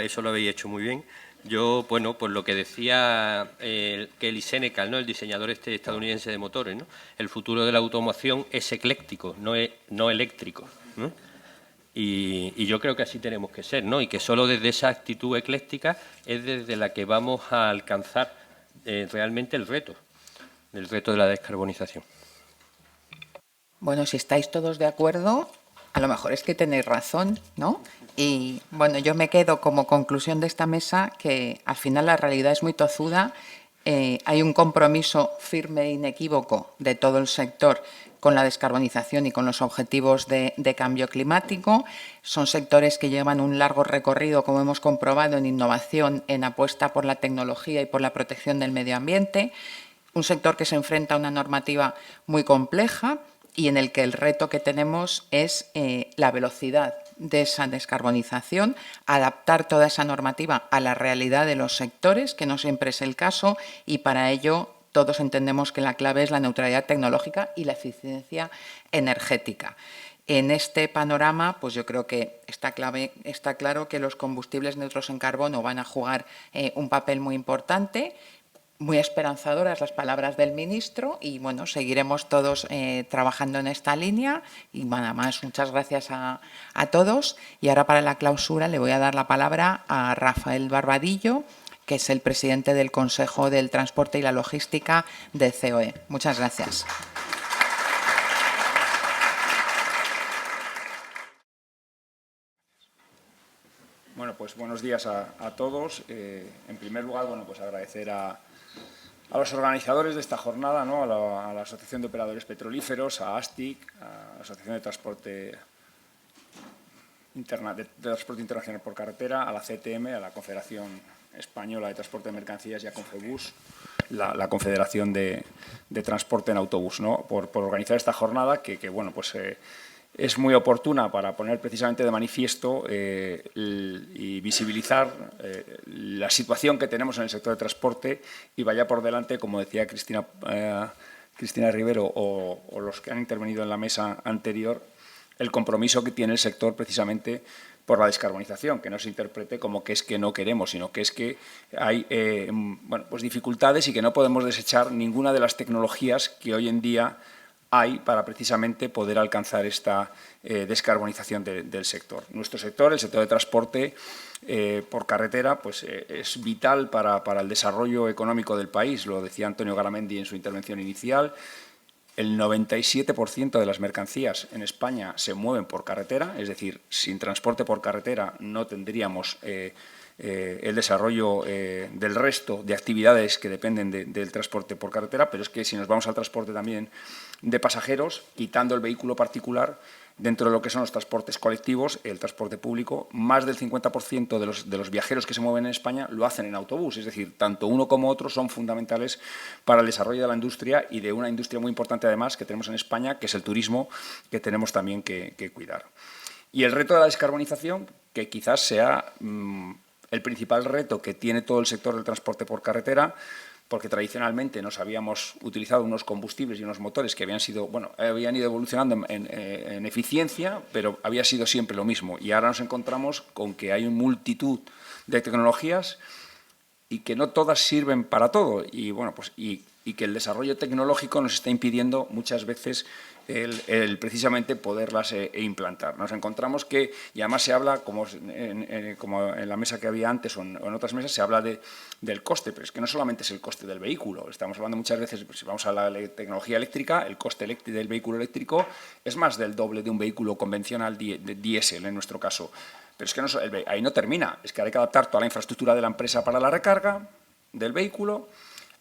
eso lo habéis hecho muy bien. Yo, bueno, pues lo que decía Kelly Senecal, ¿no?, el diseñador estadounidense de motores, ¿no?, el futuro de la automoción es ecléctico, no eléctrico, ¿no? Y yo creo que así tenemos que ser, ¿no?, y que solo desde esa actitud ecléctica es desde la que vamos a alcanzar realmente el reto de la descarbonización. Bueno, si estáis todos de acuerdo, a lo mejor es que tenéis razón, ¿no? Y bueno, yo me quedo como conclusión de esta mesa que al final la realidad es muy tozuda. Hay un compromiso firme e inequívoco de todo el sector con la descarbonización y con los objetivos de cambio climático. Son sectores que llevan un largo recorrido, como hemos comprobado, en innovación, en apuesta por la tecnología y por la protección del medio ambiente. Un sector que se enfrenta a una normativa muy compleja y en el que el reto que tenemos es la velocidad de esa descarbonización, adaptar toda esa normativa a la realidad de los sectores, que no siempre es el caso, y para ello todos entendemos que la clave es la neutralidad tecnológica y la eficiencia energética. En este panorama, pues yo creo que está claro que los combustibles neutros en carbono van a jugar un papel muy importante. Muy esperanzadoras las palabras del ministro y, bueno, seguiremos todos trabajando en esta línea. Y nada más, muchas gracias a todos. Y ahora, para la clausura, le voy a dar la palabra a Rafael Barbadillo, que es el presidente del Consejo del Transporte y la Logística de COE. Muchas gracias. Bueno, pues buenos días a todos. En primer lugar, bueno, pues agradecer a los organizadores de esta jornada, ¿no? a la Asociación de Operadores Petrolíferos, a ASTIC, a la Asociación de Transporte Internacional por Carretera, a la CTM, a la Confederación Española de Transporte de Mercancías y a Confebus, la Confederación de Transporte en Autobús, ¿no? por organizar esta jornada que bueno, pues es muy oportuna para poner precisamente de manifiesto y visibilizar la situación que tenemos en el sector de transporte y vaya por delante, como decía Cristina Rivero o los que han intervenido en la mesa anterior, el compromiso que tiene el sector precisamente por la descarbonización, que no se interprete como que es que no queremos, sino que es que hay bueno, pues dificultades y que no podemos desechar ninguna de las tecnologías que hoy en día hay para precisamente poder alcanzar esta descarbonización del sector. Nuestro sector, el sector de transporte por carretera, pues es vital para el desarrollo económico del país. Lo decía Antonio Garamendi en su intervención inicial. El 97% de las mercancías en España se mueven por carretera, es decir, sin transporte por carretera no tendríamos el desarrollo del resto de actividades que dependen del transporte por carretera, pero es que si nos vamos al transporte también de pasajeros, quitando el vehículo particular, dentro de lo que son los transportes colectivos, el transporte público, más del 50% de los viajeros que se mueven en España lo hacen en autobús. Es decir, tanto uno como otro son fundamentales para el desarrollo de la industria y de una industria muy importante además que tenemos en España, que es el turismo, que tenemos también que cuidar. Y el reto de la descarbonización, que quizás sea el principal reto que tiene todo el sector del transporte por carretera, porque tradicionalmente nos habíamos utilizado unos combustibles y unos motores que habían ido evolucionando en eficiencia, pero había sido siempre lo mismo. Y ahora nos encontramos con que hay una multitud de tecnologías y que no todas sirven para todo. Y, bueno, pues, y que el desarrollo tecnológico nos está impidiendo muchas veces el precisamente poderlas implantar. Nos encontramos que, y además se habla, como en la mesa que había antes o en otras mesas, se habla del coste, pero es que no solamente es el coste del vehículo. Estamos hablando muchas veces, pues, si vamos a la tecnología eléctrica, el coste del vehículo eléctrico es más del doble de un vehículo convencional de diésel, en nuestro caso. Pero es que ahí no termina, es que hay que adaptar toda la infraestructura de la empresa para la recarga del vehículo.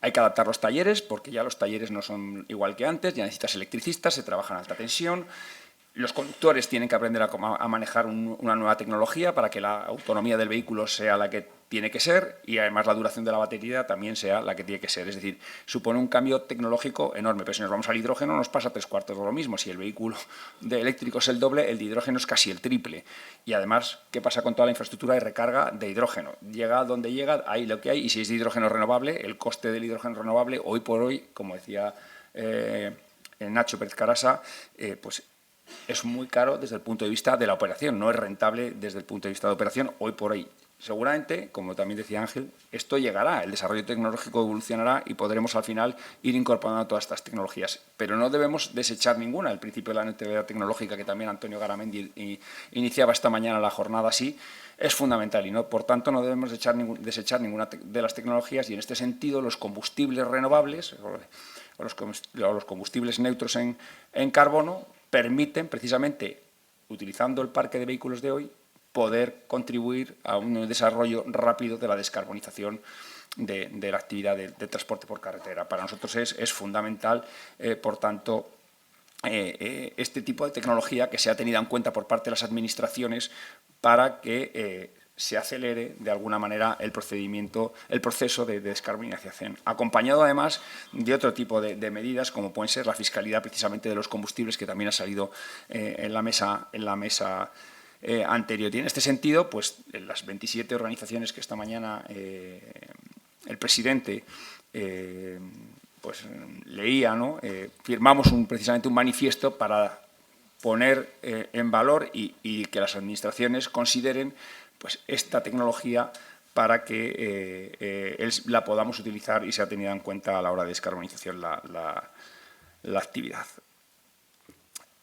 Hay que adaptar los talleres, porque ya los talleres no son igual que antes, ya necesitas electricistas, se trabaja en alta tensión. Los conductores tienen que aprender a manejar una nueva tecnología para que la autonomía del vehículo sea la que tiene que ser y además la duración de la batería también sea la que tiene que ser. Es decir, supone un cambio tecnológico enorme, pero si nos vamos al hidrógeno nos pasa 3/4 de lo mismo. Si el vehículo eléctrico es el doble, el de hidrógeno es casi el triple. Y además, ¿qué pasa con toda la infraestructura de recarga de hidrógeno? Llega donde llega, hay lo que hay, y si es de hidrógeno renovable, el coste del hidrógeno renovable, hoy por hoy, como decía Nacho Pérez Carasa, pues es muy caro desde el punto de vista de la operación, no es rentable desde el punto de vista de operación hoy por hoy. Seguramente, como también decía Ángel, esto llegará, el desarrollo tecnológico evolucionará y podremos al final ir incorporando todas estas tecnologías. Pero no debemos desechar ninguna. El principio de la neutralidad tecnológica, que también Antonio Garamendi iniciaba esta mañana la jornada así, es fundamental y por tanto no debemos desechar ninguna de las tecnologías y en este sentido los combustibles renovables o los combustibles neutros en carbono permiten precisamente, utilizando el parque de vehículos de hoy, poder contribuir a un desarrollo rápido de la descarbonización de la actividad de transporte por carretera. Para nosotros es fundamental, por tanto, este tipo de tecnología que sea tenida en cuenta por parte de las administraciones para que se acelere de alguna manera el proceso de descarbonización, acompañado además de otro tipo de medidas como pueden ser la fiscalidad precisamente de los combustibles, que también ha salido en la mesa anterior. Y en este sentido, pues las 27 organizaciones que esta mañana el presidente pues leía, ¿no? Firmamos precisamente un manifiesto para poner en valor y que las administraciones consideren pues esta tecnología para que la podamos utilizar y sea tenida en cuenta a la hora de descarbonización la actividad.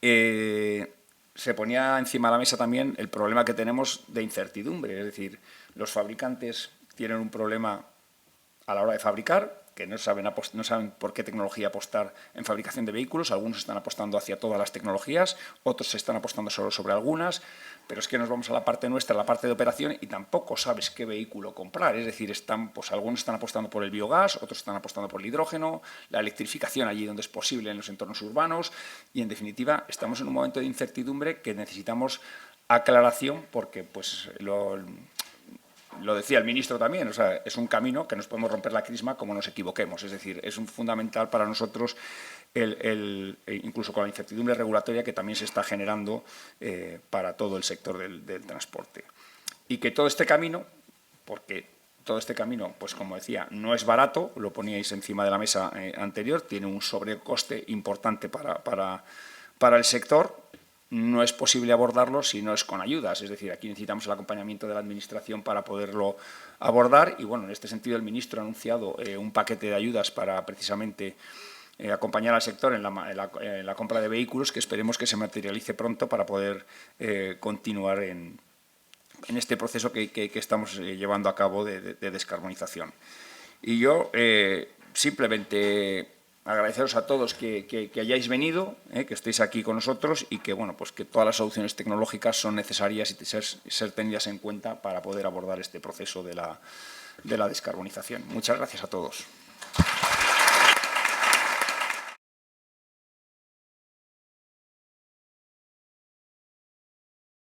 Se ponía encima de la mesa también el problema que tenemos de incertidumbre, es decir, los fabricantes tienen un problema a la hora de fabricar, que no saben por qué tecnología apostar en fabricación de vehículos. Algunos están apostando hacia todas las tecnologías, otros se están apostando solo sobre algunas, pero es que nos vamos a la parte nuestra, la parte de operación, y tampoco sabes qué vehículo comprar. Es decir, pues algunos están apostando por el biogás, otros están apostando por el hidrógeno, la electrificación allí donde es posible en los entornos urbanos, y en definitiva estamos en un momento de incertidumbre que necesitamos aclaración porque pues lo decía el ministro también, o sea, es un camino que nos podemos romper la crisma como nos equivoquemos. Es decir, es fundamental para nosotros, incluso con la incertidumbre regulatoria que también se está generando para todo el sector del transporte. Y que todo este camino, porque todo este camino, pues como decía, no es barato, lo poníais encima de la mesa anterior, tiene un sobrecoste importante para el sector. No es posible abordarlo si no es con ayudas, es decir, aquí necesitamos el acompañamiento de la Administración para poderlo abordar y, bueno, en este sentido el ministro ha anunciado un paquete de ayudas para precisamente acompañar al sector en la compra de vehículos, que esperemos que se materialice pronto para poder continuar en este proceso que estamos llevando a cabo de descarbonización. Y yo simplemente agradeceros a todos que hayáis venido, que estéis aquí con nosotros y que, bueno, pues que todas las soluciones tecnológicas son necesarias y ser tenidas en cuenta para poder abordar este proceso de la descarbonización. Muchas gracias a todos.